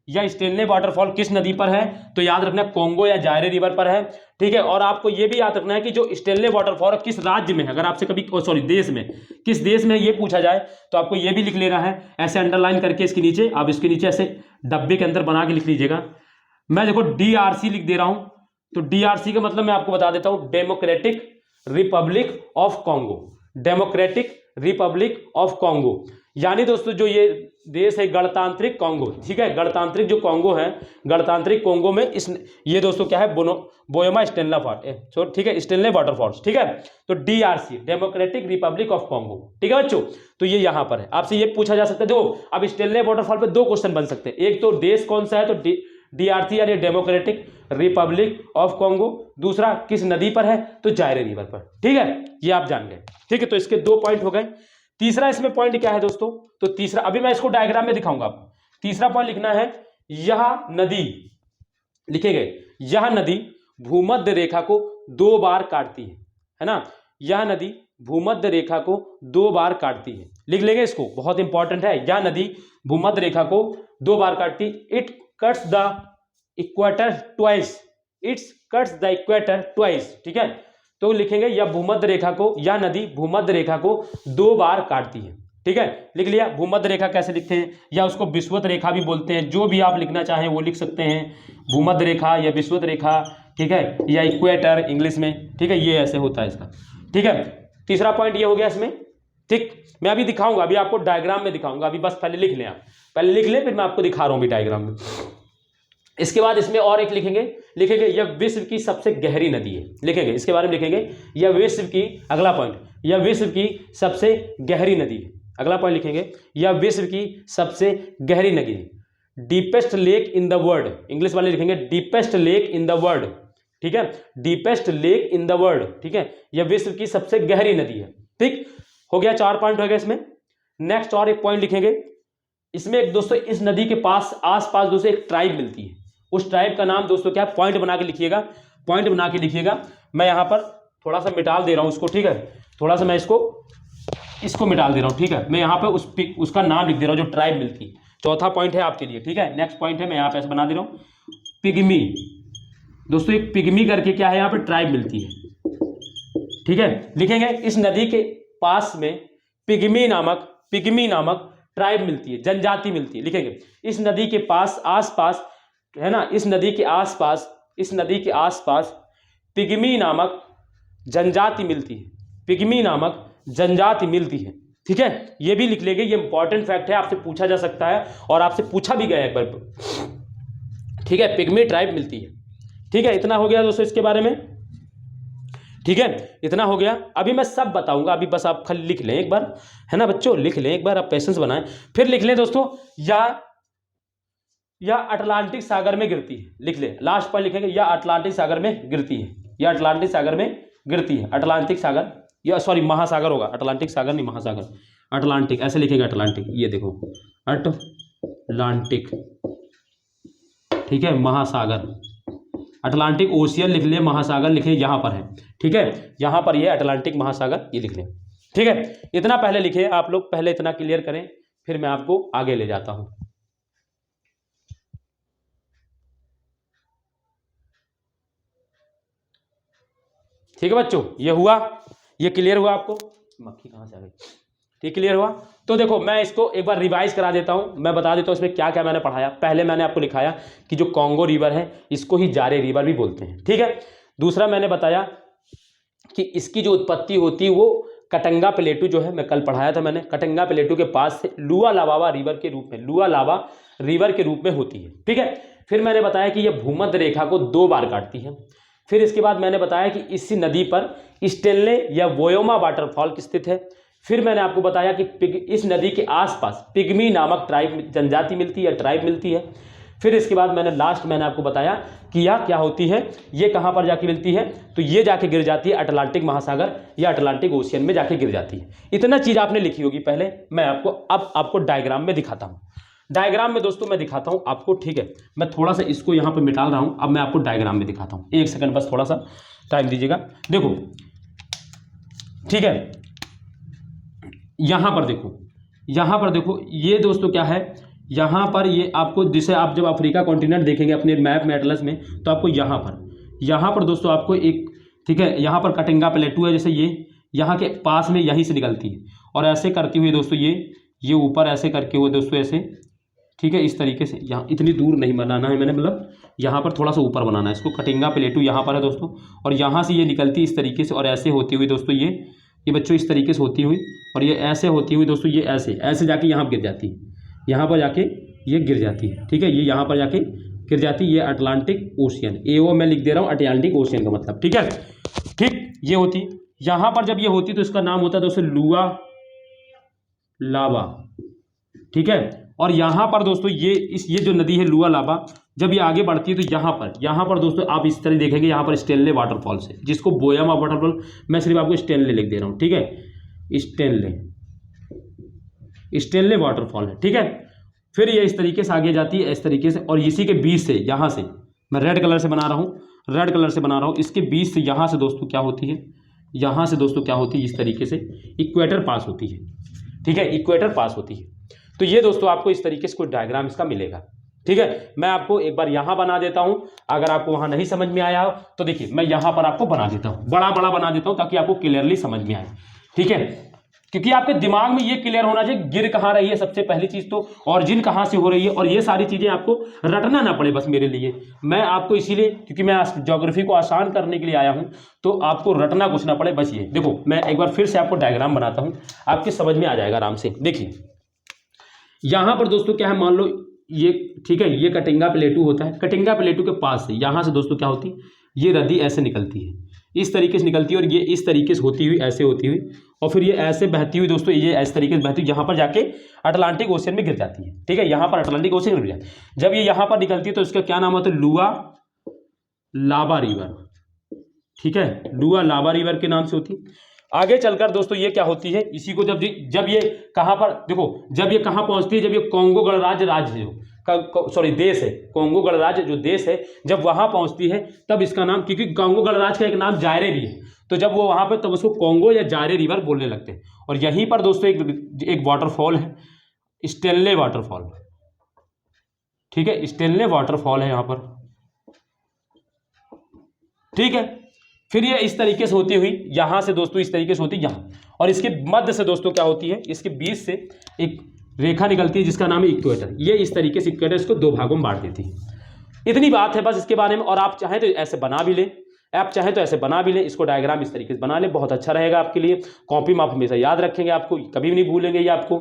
या स्टेनले वाटरफॉल किस नदी पर है, तो याद रखना कॉन्गो या जायरे रिवर पर है, ठीक है। और आपको ये भी याद रखना है कि जो स्टेनले वाटरफॉल किस राज्य में है, अगर आपसे कभी देश में, किस देश में ये पूछा जाए तो आपको ये भी लिख लेना है, ऐसे अंडरलाइन करके इसके नीचे, आप इसके नीचे ऐसे डब्बे के अंदर बना के लिख लीजिएगा। मैं देखो DRC लिख दे रहा हूं, तो DRC का मतलब मैं आपको बता देता हूं, डेमोक्रेटिक रिपब्लिक ऑफ कॉन्गो, यानी दोस्तों जो ये देश है गणतांत्रिक कॉन्गो, ठीक है। गणतांत्रिक जो कॉन्गो है, गणतांत्रिक कॉन्गो में ये दोस्तों क्या है, बोयोमा स्टेनले ठीक है, स्टेनले वाटरफॉल्स, ठीक है। तो DRC democratic Republic of Congo, ठीक है बच्चों। तो ये यहां पर है, आपसे ये पूछा जा सकता है। देखो अब स्टेनले वाटरफॉल पे दो क्वेश्चन बन सकते हैं, एक तो देश कौन सा है, तो DRC यानी डेमोक्रेटिक रिपब्लिक ऑफ कॉन्गो, दूसरा किस नदी पर है, तो जायरे रिवर पर, ठीक है। ये आप जान गए, ठीक है। तो इसके 2 पॉइंट हो गए। तीसरा इसमें पॉइंट क्या है दोस्तों, तो तीसरा अभी मैं इसको डायग्राम में दिखाऊंगा आपको। तीसरा पॉइंट लिखना है, यह नदी, लिखेंगे यह नदी भूमध्य रेखा को 2 बार काटती है ना। यह नदी भूमध्य रेखा को 2 बार काटती है, लिख लेंगे इसको, बहुत इंपॉर्टेंट है। यह नदी भूमध्य रेखा को 2 बार काटती, it cuts the equator twice, ठीक है। तो लिखेंगे यह नदी भूमध्य रेखा को 2 बार काटती है, ठीक है। लिख लिया। भूमध्य रेखा कैसे लिखते हैं, या उसको विषुवत रेखा भी बोलते हैं, जो भी आप लिखना चाहें वो लिख सकते हैं, भूमध्य रेखा या विषुवत रेखा, ठीक है, या इक्वेटर इंग्लिश में, ठीक है। ये ऐसे होता है इसका, ठीक है। तीसरा पॉइंट ये हो गया इसमें, ठीक। मैं अभी दिखाऊंगा, अभी आपको डायग्राम में दिखाऊंगा, अभी बस पहले लिख लें, आप पहले लिख लें, फिर मैं आपको दिखा रहा हूं डायग्राम में। इसके बाद इसमें और एक लिखेंगे यह विश्व की सबसे गहरी नदी है, लिखेंगे इसके बारे में, लिखेंगे यह विश्व की, अगला पॉइंट, यह विश्व की सबसे गहरी नदी है। अगला पॉइंट लिखेंगे यह विश्व की सबसे गहरी नदी है, deepest lake in the world, English वाले लिखेंगे deepest lake in the world, ठीक है, deepest lake in the world, ठीक है। यह विश्व की सबसे गहरी नदी है, ठीक हो गया। 4 पॉइंट हो गए इसमें। नेक्स्ट और एक पॉइंट लिखेंगे इसमें, एक दोस्तों इस नदी के पास आसपास दोस्तों एक ट्राइब मिलती है, उस ट्राइब का नाम दोस्तों क्या है, पॉइंट बना के लिखिएगा, पॉइंट बना के लिखिएगा। मैं यहां पर थोड़ा सा मिटाल दे रहा हूं उसको, ठीक है, थोड़ा सा मैं इसको मिटाल दे रहा हूं, ठीक है। मैं यहां पर उसका नाम लिख दे रहा हूं जो ट्राइब मिलती है। चौथा पॉइंट है आपके लिए, ठीक है। नेक्स्ट पॉइंट है, मैं यहां पर ऐसे बना दे रहा हूं, पिग्मी, दोस्तों एक पिग्मी करके क्या है, यहां पर ट्राइब मिलती है, ठीक है। लिखेंगे इस नदी के पास में पिग्मी नामक ट्राइब मिलती है, जनजाति मिलती है, लिखेंगे इस नदी के पास आसपास है ना, इस नदी के आसपास पिग्मी नामक जनजाति मिलती है, ठीक है। ये भी लिख लेंगे, ये इंपॉर्टेंट फैक्ट है, आपसे पूछा जा सकता है और आपसे पूछा भी गया एक बार, ठीक है। पिग्मी ट्राइब मिलती है, ठीक है। इतना हो गया दोस्तों इसके बारे में, ठीक है, इतना हो गया। अभी मैं सब बताऊंगा, अभी बस आप खाली लिख लें एक बार, है ना बच्चों, लिख लें एक बार, आप पेशेंस बनाएं, फिर लिख लें दोस्तों, या अटलांटिक सागर में गिरती है, लिख ले। लास्ट पर लिखेंगे या अटलांटिक सागर में गिरती है, अटलांटिक सागर, या सॉरी महासागर होगा, अटलांटिक सागर नहीं महासागर, अटलांटिक ऐसे लिखेंगे, अटलांटिक, ये देखो अटलांटिक, ठीक है, महासागर, अटलांटिक ओशियन लिख ले, महासागर लिखे, यहाँ पर है, ठीक है, यहाँ पर ये अटलांटिक महासागर ये लिख लें, ठीक है। इतना पहले लिखे आप लोग, पहले इतना क्लियर करें, फिर मैं आपको आगे ले जाता हूं। ठीक है बच्चों, ये हुआ, ये क्लियर हुआ आपको? मक्खी कहाँ से आ गई? ठीक, क्लियर हुआ? तो देखो मैं इसको एक बार रिवाइज करा देता हूं, मैं बता देता हूं इसमें क्या क्या मैंने पढ़ाया। पहले मैंने आपको लिखाया कि जो कॉन्गो रिवर है इसको ही जारे रिवर भी बोलते हैं, ठीक है। दूसरा मैंने बताया कि इसकी जो उत्पत्ति होती है वो कटंगा प्लेटू जो है, मैं कल पढ़ाया था मैंने, कटंगा प्लेटू के पास से लुआलावा रिवर के रूप में, लुआलावा रिवर के रूप में होती है, ठीक है। फिर मैंने बताया कि यह भूमध्य रेखा को 2 बार काटती है। फिर इसके बाद मैंने बताया कि इसी नदी पर स्टेनले या वोयोमा वाटरफॉल स्थित है। फिर मैंने आपको बताया कि इस नदी के आसपास पिग्मी नामक ट्राइब जनजाति मिलती है, ट्राइब मिलती है। फिर इसके बाद मैंने लास्ट मैंने आपको बताया कि यह क्या होती है, ये कहाँ पर जाके मिलती है, तो ये जाके गिर जाती है अटलांटिक महासागर या अटलांटिक ओशियन में जाके गिर जाती है। इतना चीज़ आपने लिखी होगी पहले, मैं आपको अब आपको डायग्राम में दिखाता हूँ। डायग्राम में दोस्तों मैं दिखाता हूँ आपको, ठीक है। मैं थोड़ा सा इसको यहाँ पर मिटा रहा हूँ, अब मैं आपको डायग्राम में दिखाता हूँ। 1 सेकंड बस, थोड़ा सा टाइम दीजिएगा। देखो, ठीक है, यहाँ पर देखो, यहाँ पर देखो, ये दोस्तों क्या है, यहाँ पर ये आपको, जिसे आप जब अफ्रीका कॉन्टिनेंट देखेंगे अपने मैप में, एटलस में, तो आपको यहाँ पर दोस्तों आपको एक, ठीक है, यहाँ पर कटिंगा प्लेटू है, जैसे ये यहाँ के पास में यहीं से निकलती है और ऐसे करती हुई दोस्तों ये ऊपर ऐसे करके हुए दोस्तों ऐसे, ठीक है, इस तरीके से। यहाँ इतनी दूर नहीं बनाना है मैंने, मतलब यहाँ पर थोड़ा सा ऊपर बनाना है इसको। कटिंगा प्लेटू यहाँ पर है दोस्तों, और यहाँ से ये निकलती इस तरीके से और ऐसे होती हुई दोस्तों ये बच्चों इस तरीके से होती हुई, और ये ऐसे होती हुई दोस्तों, ये ऐसे जाके यहाँ गिर जाती है, यहाँ पर जाके ये गिर जाती है, ठीक है, ये यहाँ पर जाके गिर जाती है। ये अटलांटिक ओशियन, AO मैं लिख दे रहा हूँ, अटलांटिक ओशियन का मतलब, ठीक है, ठीक, ये होती। यहाँ पर जब ये होती तो इसका नाम होता है दोस्तों लुआ लावा, ठीक है। और यहाँ पर दोस्तों ये जो नदी है लुआ लावा, जब ये आगे बढ़ती है तो यहाँ पर दोस्तों आप इस तरह देखेंगे, यहाँ पर स्टेनले वाटरफॉल से, जिसको वोयोमा वाटरफॉल, मैं सिर्फ आपको स्टेनले लिख दे रहा हूँ, ठीक है, स्टेनले वाटरफॉल है, ठीक है। फिर ये इस तरीके से आगे जाती है, इस तरीके से, और इसी के बीच से, यहाँ से मैं रेड कलर से बना रहा हूँ, इसके बीच से यहाँ से दोस्तों क्या होती है, यहाँ से दोस्तों क्या होती है, इस तरीके से इक्वेटर पास होती है, ठीक है, इक्वेटर पास होती है। तो ये दोस्तों आपको इस तरीके से कोई डायग्राम इसका मिलेगा, ठीक है। मैं आपको एक बार यहाँ बना देता हूँ, अगर आपको वहाँ नहीं समझ में आया हो तो देखिए मैं यहाँ पर आपको बना देता हूँ, बड़ा बना देता हूँ, ताकि आपको क्लियरली समझ में आए, ठीक है। क्योंकि आपके दिमाग में ये क्लियर होना चाहिए गिर कहाँ रही है सबसे पहली चीज़ तो, ऑरिजिन कहाँ से हो रही है, और ये सारी चीज़ें आपको रटना ना पड़े बस मेरे लिए। मैं आपको इसीलिए, क्योंकि मैं ज्योग्राफी को आसान करने के लिए आया हूँ, तो आपको रटना कुछ ना पड़े बस। ये देखो मैं एक बार फिर से आपको डायग्राम बनाता हूँ, आपके समझ में आ जाएगा आराम से। देखिए यहाँ पर दोस्तों क्या है, मान लो ये, ठीक है, ये कटिंगा प्लेटू होता है, कटिंगा प्लेटू के पास से यहाँ से दोस्तों क्या होती है, ये नदी ऐसे निकलती है, इस तरीके से निकलती है, और ये इस तरीके से होती हुई, ऐसे होती हुई, और फिर ये ऐसे बहती हुई दोस्तों, ये इस तरीके से बहती हुई यहाँ पर जाके अटलांटिक ओशियन में गिर जाती है, ठीक है, यहाँ पर अटलांटिक ओशियन में गिर जाती है। जब ये यहाँ पर निकलती है तो इसका क्या नाम होता है, लुआ लावा रिवर, ठीक है, लुआ लावा रिवर के नाम से होती है। आगे चलकर दोस्तों ये क्या होती है, इसी को जब ये कहाँ पर, देखो जब ये कहाँ पहुँचती है, जब ये कॉन्गो गणराज्य राज्य है, सॉरी देश है, कॉन्गो गणराज्य जो देश है, जब वहाँ पहुँचती है तब इसका नाम, क्योंकि कॉन्गो गणराज्य का एक नाम जायरे भी है, तो जब वो वहाँ पर तब उसको कॉन्गो या जायरे रिवर बोलने लगते हैं। और यहीं पर दोस्तों एक वाटरफॉल है, स्टेनले वाटरफॉल, ठीक है, स्टेनले वाटरफॉल है यहाँ पर, ठीक है। फिर ये इस तरीके से होती हुई यहाँ से दोस्तों इस तरीके से होती है यहाँ, और इसके मध्य से दोस्तों क्या होती है, इसके बीच से एक रेखा निकलती है जिसका नाम है इक्वेटर। ये इस तरीके से इक्वेटर इसको 2 भागों में बांट देती है। इतनी बात है बस इसके बारे में, और आप चाहें तो ऐसे बना भी लें, इसको डायग्राम इस तरीके से बना लें, बहुत अच्छा रहेगा आपके लिए। कॉपी में आप हमेशा याद रखेंगे, आपको कभी भी नहीं भूलेंगे ये आपको,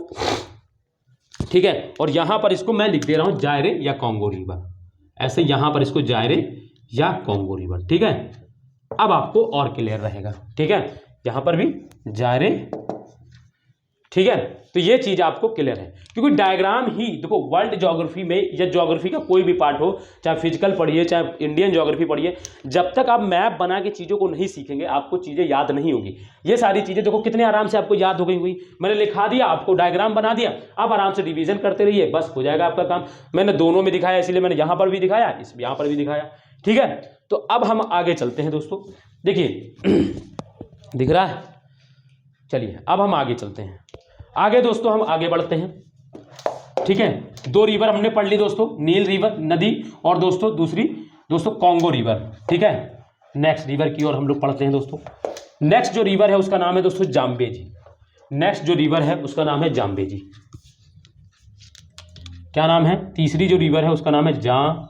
ठीक है। और यहाँ पर इसको मैं लिख दे रहा हूँ जायरे या कॉन्गो रिवर, ऐसे यहाँ पर इसको जायरे या कॉन्गो रिवर, ठीक है। अब आपको और क्लियर रहेगा, ठीक है, यहाँ पर भी जायरे ठीक है, तो ये चीज आपको क्लियर है, क्योंकि डायग्राम ही देखो वर्ल्ड ज्योग्राफी में या ज्योग्राफी का कोई भी पार्ट हो, चाहे फिजिकल पढ़िए चाहे इंडियन ज्योग्राफी पढ़िए, जब तक आप मैप बना के चीज़ों को नहीं सीखेंगे आपको चीज़ें याद नहीं होगी। ये सारी चीज़ें देखो कितने आराम से आपको याद हो गई हुई, मैंने लिखा दिया, आपको डायग्राम बना दिया, आप आराम से रिवीजन करते रहिए, बस हो जाएगा आपका काम। मैंने दोनों में दिखाया, इसलिए मैंने यहाँ पर भी दिखाया, इस यहाँ पर भी दिखाया। ठीक है, तो अब हम आगे चलते हैं दोस्तों, देखिए दिख रहा है, चलिए अब हम आगे चलते हैं। आगे दोस्तों हम आगे बढ़ते हैं। ठीक है, दो रिवर हमने पढ़ ली दोस्तों, नील रिवर नदी और दोस्तों दूसरी दोस्तों कॉन्गो रिवर। ठीक है, नेक्स्ट रिवर की ओर हम लोग पढ़ते हैं दोस्तों। नेक्स्ट जो रिवर है उसका नाम है दोस्तों जाम्बेजी। नेक्स्ट जो रिवर है उसका नाम है जाम्बेजी। क्या नाम है? तीसरी जो रिवर है उसका नाम है जाम्बेजी,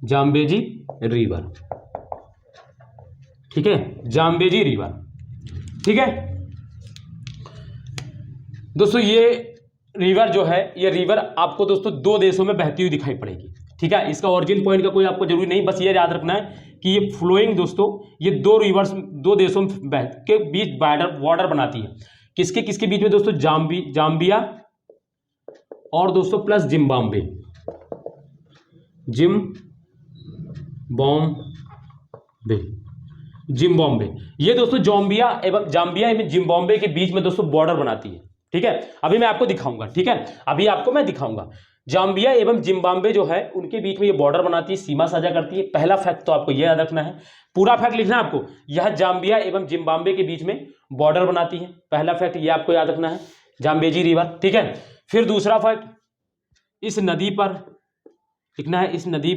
जाम्बेजी रिवर। ठीक है, जाम्बेजी रिवर। ठीक है दोस्तों, ये रिवर जो है, ये रिवर आपको दोस्तों दो देशों में बहती हुई दिखाई पड़ेगी। ठीक है, इसका ओरिजिन पॉइंट का कोई आपको जरूरी नहीं, बस ये याद रखना है कि ये फ्लोइंग दोस्तों, ये दो रिवर्स दो देशों में के बीच बॉर्डर बनाती है। किसके किसके बीच में दोस्तों? जाम्बिया और दोस्तों प्लस जिम्बाब्वे, जिम्बाब्वे। ये दोस्तों जाम्बिया एवं जिम्बाब्वे के बीच में दोस्तों बॉर्डर बनाती है। ठीक है, अभी मैं आपको दिखाऊंगा। ठीक है, अभी आपको मैं दिखाऊंगा। जाम्बिया एवं जिम्बाब्वे जो है उनके बीच में ये बॉर्डर बनाती है, सीमा साझा करती है। पहला फैक्ट तो आपको यह याद रखना है, पूरा फैक्ट लिखना है आपको। यह जाम्बिया एवं जिम्बाब्वे के बीच में बॉर्डर बनाती है, पहला फैक्ट ये आपको याद रखना है, जाम्बेजी रिवर। ठीक है, फिर दूसरा फैक्ट, इस नदी पर लिखना है, इस नदी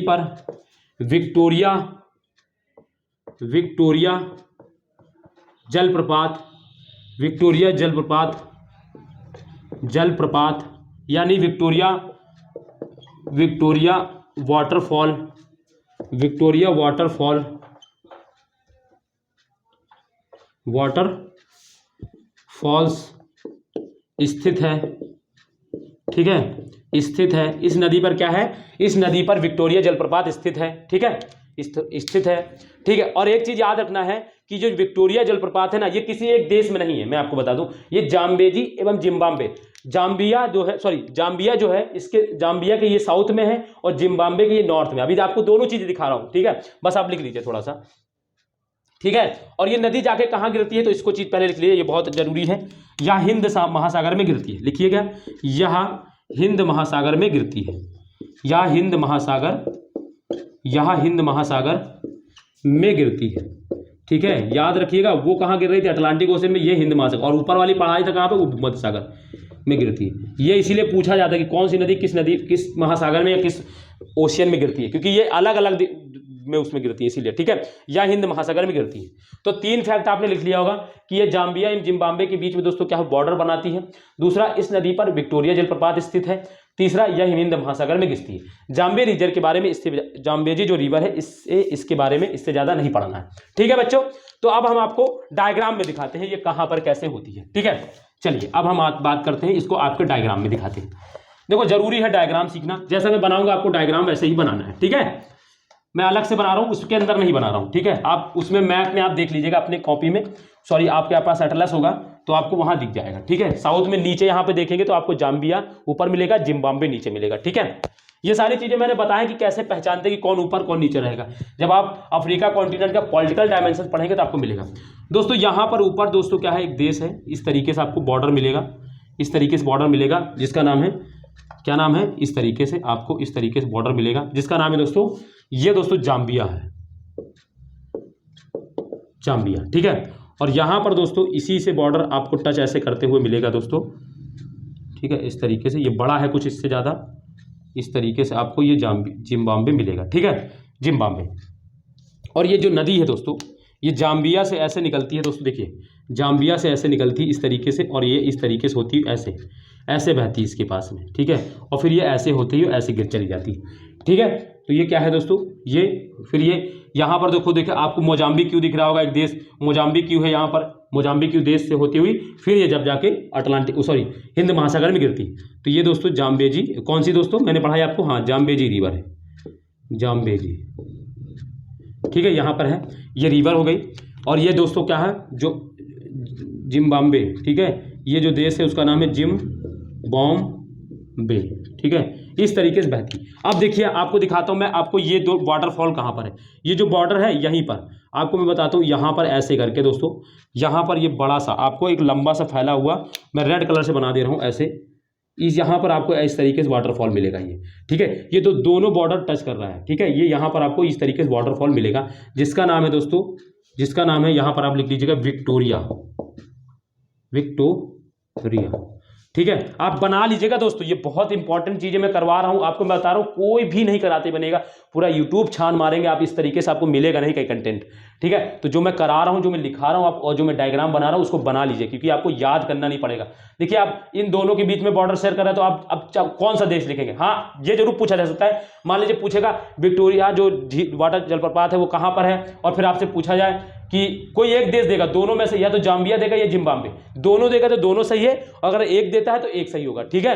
पर विक्टोरिया जलप्रपात यानी विक्टोरिया वाटरफॉल्स स्थित है। ठीक है, स्थित है। इस नदी पर क्या है? इस नदी पर विक्टोरिया जलप्रपात स्थित है। ठीक है, स्थित है। ठीक है, और एक चीज याद रखना है कि जो विक्टोरिया जलप्रपात है ना, ये किसी एक देश में नहीं है, मैं आपको बता दूं, ये जाम्बेजी एवं जिम्बाब्वे, जाम्बिया जो है इसके जाम्बिया के ये साउथ में है और जिम्बाब्वे के ये नॉर्थ में। अभी आपको दोनों चीजें दिखा रहा हूं। ठीक है, बस आप लिख लीजिए थोड़ा सा। ठीक है, और ये नदी जाके कहां गिरती है, तो इसको चीज पहले लिख लीजिए, ये बहुत जरूरी है। यह हिंद महासागर में गिरती है, लिखिएगा, यह हिंद महासागर में गिरती है, यह हिंद महासागर में गिरती है। ठीक है, याद रखिएगा, वो कहाँ गिर रही थी? अटलांटिक ओशन में, ये हिंद महासागर, और ऊपर वाली पढ़ाई था कहाँ पे? वो भूमध्य सागर में गिरती है। ये इसीलिए पूछा जाता है कि कौन सी नदी किस महासागर में या किस ओशियन में गिरती है, क्योंकि ये अलग अलग में उसमें गिरती है, इसीलिए। ठीक है, या हिंद महासागर में गिरती है। तो तीन फैक्ट आपने लिख लिया होगा कि ये जाम्बिया एवं जिम्बाब्वे के बीच में दोस्तों क्या है? बॉर्डर बनाती है। दूसरा, इस नदी पर विक्टोरिया जलप्रपात स्थित है। तीसरा, यह हिंद महासागर में गिरती है। जाम्बे रिजर के बारे में, जाम्बेजी जो रिवर है इसके बारे में इससे ज्यादा नहीं पढ़ना है। ठीक है बच्चों, तो अब हम आपको डायग्राम में दिखाते हैं ये कहां पर कैसे होती है। ठीक है, चलिए अब हम बात करते हैं, इसको आपके डायग्राम में दिखाते हैं। देखो, जरूरी है डायग्राम सीखना, जैसा मैं बनाऊंगा आपको डायग्राम वैसे ही बनाना है। ठीक है, मैं अलग से बना रहा हूं, उसके अंदर नहीं बना रहा हूं। ठीक है, आप उसमें मैप में आप देख लीजिएगा अपनी कॉपी में, सॉरी आपके पास एटलस होगा तो आपको वहां दिख जाएगा। ठीक है, साउथ में नीचे यहां पे देखेंगे तो आपको जाम्बिया ऊपर मिलेगा, जिम्बाब्वे नीचे मिलेगा। ठीक है, ये सारी चीजें मैंने बताया कि कैसे पहचानते कि कौन ऊपर कौन नीचे रहेगा। जब आप अफ्रीका कॉन्टिनेंट का पॉलिटिकल डायमेंशन पढ़ेंगे तो आपको मिलेगा। दोस्तों यहाँ पर ऊपर दोस्तों क्या है? एक देश है, इस तरीके से आपको बॉर्डर मिलेगा, इस तरीके से बॉर्डर मिलेगा, जिसका नाम है, क्या नाम है? इस तरीके से आपको इस तरीके से बॉर्डर मिलेगा, जिसका नाम है दोस्तों, ये दोस्तों जाम्बिया है, जाम्बिया। ठीक है, और यहां पर दोस्तों इसी से बॉर्डर आपको टच ऐसे करते हुए मिलेगा दोस्तों। ठीक है, इस तरीके से, ये बड़ा है कुछ इससे ज्यादा, इस तरीके से आपको ये जिम्बाब्वे मिलेगा। ठीक है, जिम्बाब्वे। और ये जो नदी है दोस्तों, ये जाम्बिया से ऐसे निकलती है दोस्तों, देखिए जाम्बिया से ऐसे निकलती है इस तरीके से, और ये इस तरीके से होती है, ऐसे बहती है इसके पास में। ठीक है, और फिर ये ऐसे होती है, ऐसे गिर चली जाती है। ठीक है, तो ये क्या है दोस्तों? ये फिर ये यहाँ पर देखिए आपको मोजाम्बिक क्यों दिख रहा होगा, एक देश मोजाम्बिक क्यों है यहाँ पर, मोजाम्बिक क्यों देश से होती हुई फिर ये जब जाके हिंद महासागर में गिरती। तो ये दोस्तों जाम्बेजी, कौन सी दोस्तों मैंने पढ़ाई आपको? हाँ, जाम्बेजी रिवर है, जाम्बेजी। ठीक है, यहाँ पर है, ये रिवर हो गई। और ये दोस्तों क्या है, जो जिम्बाब्वे, ठीक है, ये जो देश है उसका नाम है जिम्बाब्वे, ठीक है, इस तरीके से बहती। अब देखिए आपको दिखाता हूँ मैं आपको, ये दो वाटरफॉल कहाँ पर है, ये जो बॉर्डर है यहीं पर आपको मैं बताता हूँ, यहाँ पर ऐसे करके दोस्तों, यहाँ पर ये बड़ा सा आपको एक लंबा सा फैला हुआ, मैं रेड कलर से बना दे रहा हूँ ऐसे, इस यहाँ पर आपको इस तरीके से वाटरफॉल मिलेगा ये, ठीक है, ये तो दोनों बॉर्डर टच कर रहा है, ठीक है, ये यहाँ पर आपको इस तरीके से वाटरफॉल मिलेगा, जिसका नाम है दोस्तों, जिसका नाम है यहाँ पर आप लिख लीजिएगा विक्टोरिया, विक्टोरिया, ठीक है, आप बना लीजिएगा दोस्तों, ये बहुत इंपॉर्टेंट चीजें मैं करवा रहा हूं आपको, मैं बता रहा हूं कोई भी नहीं कराते बनेगा, पूरा यूट्यूब छान मारेंगे आप, इस तरीके से आपको मिलेगा नहीं कहीं कंटेंट, ठीक है, तो जो मैं करा रहा हूं, जो मैं लिखा रहा हूं आप, और जो मैं डायग्राम बना रहा हूं उसको बना लीजिए, क्योंकि आपको याद करना नहीं पड़ेगा। देखिए आप इन दोनों के बीच में बॉर्डर शेयर कर रहे हैं, तो आप अब कौन सा देश लिखेंगे, हाँ ये जरूर पूछा जा सकता है, मान लीजिए पूछेगा विक्टोरिया जो वाटर जलप्रपात है वो कहां पर है, और फिर आपसे पूछा जाए कि कोई एक देश देगा, दोनों में से या तो जाम्बिया देगा या जिम्बाब्वे, दोनों देगा तो दोनों सही है, अगर एक देता है तो एक सही होगा, ठीक है,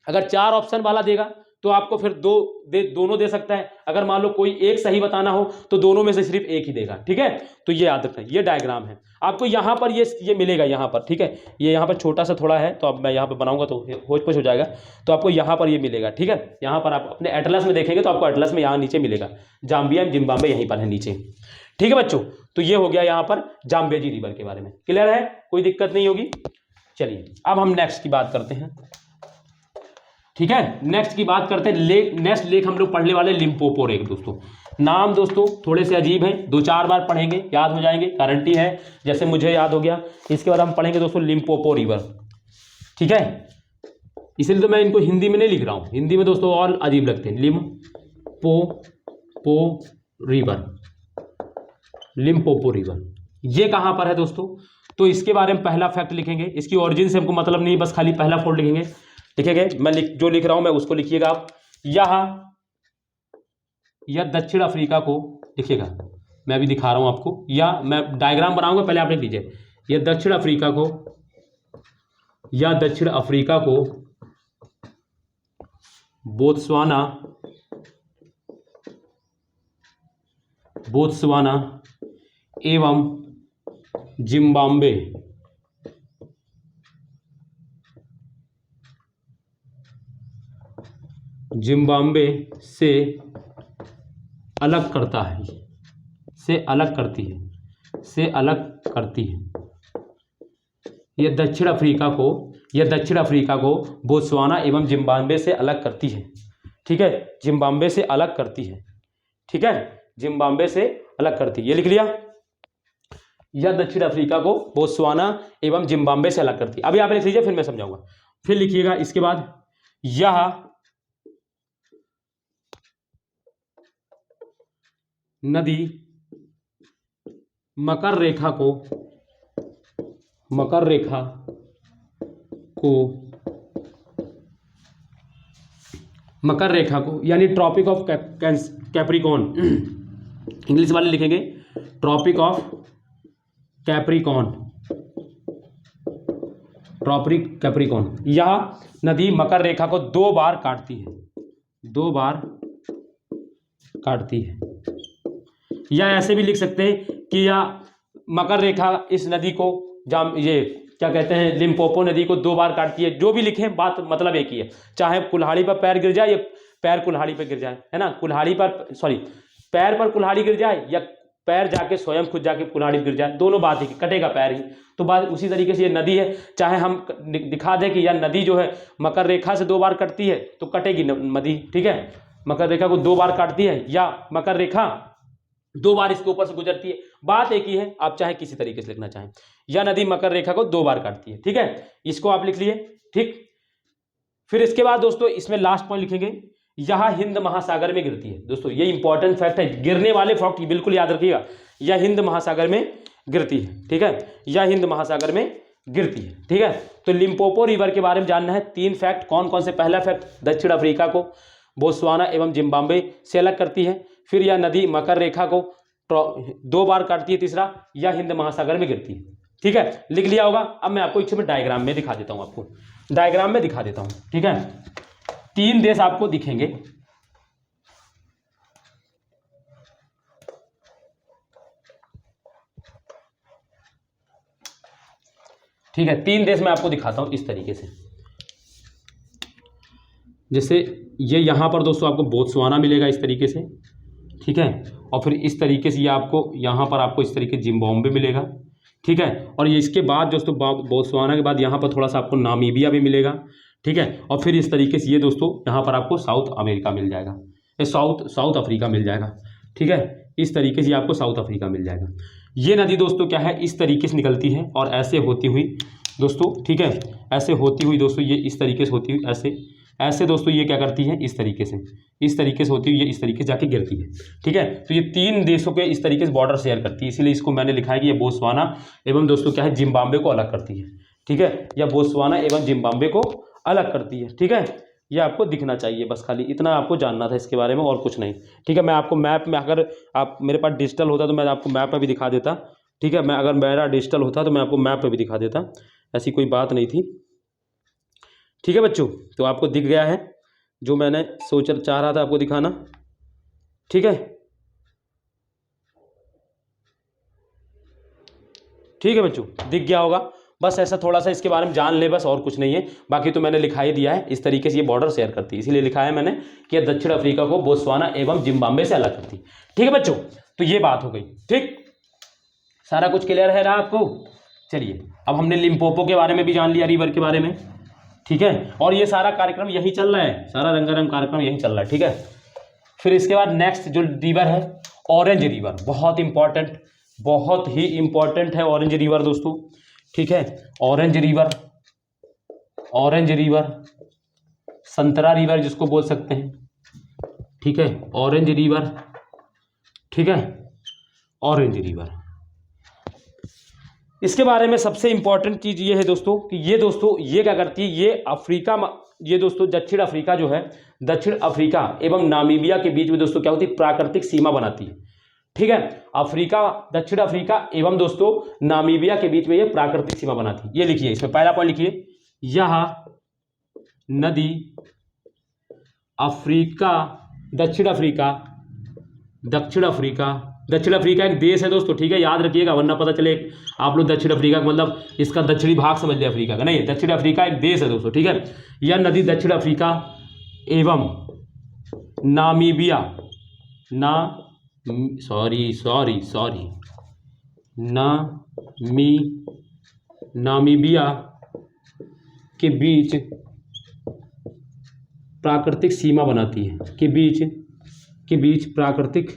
अगर 4 ऑप्शन वाला देगा तो आपको फिर दोनों दे सकता है, अगर मान लो कोई एक सही बताना हो तो दोनों में से सिर्फ एक ही देगा, ठीक है, तो ये याद रखना, ये डायग्राम है आपको यहाँ पर, ये मिलेगा यहाँ पर, ठीक है, ये यहाँ पर छोटा सा थोड़ा है, तो अब मैं यहाँ पर बनाऊंगा तो होच पोच हो जाएगा, तो आपको यहाँ पर ये मिलेगा, ठीक है, यहाँ पर आप अपने एटलस में देखेंगे तो आपको एटलस में यहाँ नीचे मिलेगा, जाम्बिया जिम्बाब्वे यहीं पर है नीचे, ठीक है बच्चों, तो ये हो गया यहाँ पर जाम्बेजी रिवर के बारे में, क्लियर है, कोई दिक्कत नहीं होगी। चलिए अब हम नेक्स्ट की बात करते हैं, ठीक है, नेक्स्ट की बात करते हैं लेक, नेक्स्ट लेक हम लोग पढ़ने वाले लिम्पोपो लेक दोस्तों, नाम दोस्तों थोड़े से अजीब हैं, 2-4 बार पढ़ेंगे याद हो जाएंगे, गारंटी है, जैसे मुझे याद हो गया। इसके बाद हम पढ़ेंगे दोस्तों लिम्पोपो रिवर, ठीक है, इसलिए तो मैं इनको हिंदी में नहीं लिख रहा हूं, हिंदी में दोस्तों और अजीब लगते हैं, लिम्पोपो रिवर, लिम्पोपो रिवर ये कहां पर है दोस्तों, तो इसके बारे में पहला फैक्ट लिखेंगे, इसकी ओरिजिन से हमको मतलब नहीं, बस खाली पहला फोल्ड लिखेंगे, लिखेंगे, मैं जो लिख रहा हूं मैं उसको लिखिएगा आप, यह दक्षिण अफ्रीका को लिखिएगा, मैं अभी दिखा रहा हूं आपको, या मैं डायग्राम बनाऊंगा, पहले आप लिख लीजिए, यह दक्षिण अफ्रीका को, या दक्षिण अफ्रीका को बोत्सवाना एवं जिम्बाब्वे से अलग करता है, से अलग करती है, यह दक्षिण अफ्रीका को बोत्सवाना एवं जिम्बाब्वे से अलग करती है, ठीक है, जिम्बाब्वे से अलग करती है, ठीक है, जिम्बाब्वे से अलग करती है, ये लिख लिया, यह दक्षिण अफ्रीका को बोत्सवाना एवं जिम्बाब्वे से अलग करती है। अभी आप लिख लीजिए फिर मैं समझाऊंगा, फिर लिखिएगा इसके बाद, यह नदी मकर रेखा को यानी ट्रॉपिक ऑफ कैप्रिकॉन, इंग्लिश वाले लिखेंगे ट्रॉपिक ऑफ कैप्रिकॉन, यह नदी मकर रेखा को 2 बार काटती है, या ऐसे भी लिख सकते हैं कि यह मकर रेखा इस नदी को ये क्या कहते हैं, लिम्पोपो नदी को 2 बार काटती है, जो भी लिखें बात मतलब एक ही है, चाहे कुल्हाड़ी पर पैर गिर जाए या पैर कुल्हाड़ी पर गिर जाए, है ना, पैर पर कुल्हाड़ी गिर जाए या पैर जाके स्वयं खुद जाके कुल्हाड़ी गिर जाए, दोनों बात ही, कटेगा पैर ही, तो बात उसी तरीके से ये नदी है, चाहे हम दिखा दें कि यह नदी जो है मकर रेखा से 2 बार कटती है तो कटेगी नदी, ठीक है, मकर रेखा को 2 बार काटती है या मकर रेखा 2 बार इसके ऊपर से गुजरती है, बात एक ही है, आप चाहे किसी तरीके से लिखना चाहें, यह नदी मकर रेखा को 2 बार काटती है, ठीक है, इसको आप लिख लिए, ठीक, फिर इसके बाद दोस्तों इसमें लास्ट पॉइंट लिखेंगे, यह हिंद महासागर में गिरती है, दोस्तों ये इंपॉर्टेंट फैक्ट है, गिरने वाले फैक्ट बिल्कुल याद रखिएगा, यह हिंद महासागर में गिरती है, ठीक है, यह हिंद महासागर में गिरती है, ठीक है, तो लिम्पोपो रिवर के बारे में जानना है, 3 फैक्ट कौन कौन से, पहला फैक्ट दक्षिण अफ्रीका को बोत्सवाना एवं जिम्बाब्वे से अलग करती है, फिर यह नदी मकर रेखा को 2 बार काटती है, तीसरा यह हिंद महासागर में गिरती है, ठीक है, लिख लिया होगा। अब मैं आपको एक डायग्राम में दिखा देता हूं, ठीक है, 3 देश आपको दिखेंगे, ठीक है, 3 देश मैं आपको दिखाता हूँ इस तरीके से। जैसे ये यहाँ पर दोस्तों आपको बोत्सवाना मिलेगा इस तरीके से, ठीक है, और फिर इस तरीके से ये आपको यहाँ पर आपको इस तरीके जिम्बाब्वे मिलेगा, ठीक है, और ये इसके बाद दोस्तों बोत्सवाना के बाद यहाँ पर थोड़ा सा आपको नामीबिया भी मिलेगा, ठीक है, और फिर इस तरीके से ये दोस्तों यहाँ पर आपको साउथ अमेरिका मिल जाएगा, ये साउथ अफ्रीका मिल जाएगा, ठीक है, इस तरीके से आपको साउथ अफ्रीका मिल जाएगा। ये नदी दोस्तों क्या है, इस तरीके से निकलती है और ऐसे होती हुई दोस्तों, ठीक है, ऐसे होती हुई दोस्तों ये इस तरीके से होती हुई ऐसे ऐसे दोस्तों ये क्या करती है, इस तरीके से होती हुई ये इस तरीके से जाके गिरती है, ठीक है। तो ये 3 देशों के इस तरीके से बॉर्डर शेयर करती है, इसीलिए इसको मैंने लिखा है कि ये बोत्सवाना एवं दोस्तों क्या है, जिम्बाब्वे को अलग करती है, ठीक है, या बोत्सवाना एवं जिम्बाब्वे को अलग करती है, ठीक है। ये आपको दिखना चाहिए, बस खाली इतना आपको जानना था इसके बारे में और कुछ नहीं, ठीक है। मैं आपको मैप में, अगर आप मेरे पास डिजिटल होता तो मैं आपको मैप पर भी दिखा देता, ठीक है, मैं अगर मेरा डिजिटल होता तो मैं आपको मैप पर भी दिखा देता, ऐसी कोई बात नहीं थी, ठीक है बच्चों। तो आपको दिख गया है जो मैंने चाह रहा था आपको दिखाना, ठीक है, ठीक है बच्चों, दिख गया होगा। बस ऐसा थोड़ा सा इसके बारे में जान ले, बस और कुछ नहीं है, बाकी तो मैंने लिखा ही दिया है, इस तरीके से ये बॉर्डर शेयर करती है, इसीलिए लिखा है मैंने कि दक्षिण अफ्रीका को बोत्सवाना एवं जिम्बाब्वे से अलग करती है, ठीक है बच्चों। तो ये बात हो गई, ठीक, सारा कुछ क्लियर है रहा आपको। चलिए अब हमने लिम्पोपो के बारे में भी जान लिया, रिवर के बारे में, ठीक है, और ये सारा कार्यक्रम यही चल रहा है, सारा रंगारंग कार्यक्रम यही चल रहा है, ठीक है। फिर इसके बाद नेक्स्ट जो रिवर है, ऑरेंज रिवर, बहुत ही इंपॉर्टेंट है ऑरेंज रिवर दोस्तों, ठीक है। ऑरेंज रिवर संतरा रिवर जिसको बोल सकते हैं, ठीक है, ऑरेंज रिवर, ठीक है, ऑरेंज रिवर। इसके बारे में सबसे इंपॉर्टेंट चीज ये है दोस्तों कि ये दोस्तों ये क्या करती है, ये दोस्तों दक्षिण अफ्रीका जो है, दक्षिण अफ्रीका एवं नामीबिया के बीच में दोस्तों क्या होती है, प्राकृतिक सीमा बनाती है, ठीक है। दक्षिण अफ्रीका एवं दोस्तों नामीबिया के बीच में ये प्राकृतिक सीमा बनाती है। ये लिखिए, इसमें पहला पॉइंट लिखिए, यह नदी दक्षिण अफ्रीका एक देश है दोस्तों, ठीक है, याद रखिएगा, वरना पता चले आप लोग दक्षिण अफ्रीका का मतलब इसका दक्षिणी भाग समझ ले अफ्रीका का, नहीं, दक्षिण अफ्रीका एक देश है दोस्तों, ठीक है। यह नदी दक्षिण अफ्रीका एवं नामीबिया नामीबिया के बीच प्राकृतिक सीमा बनाती है, के बीच प्राकृतिक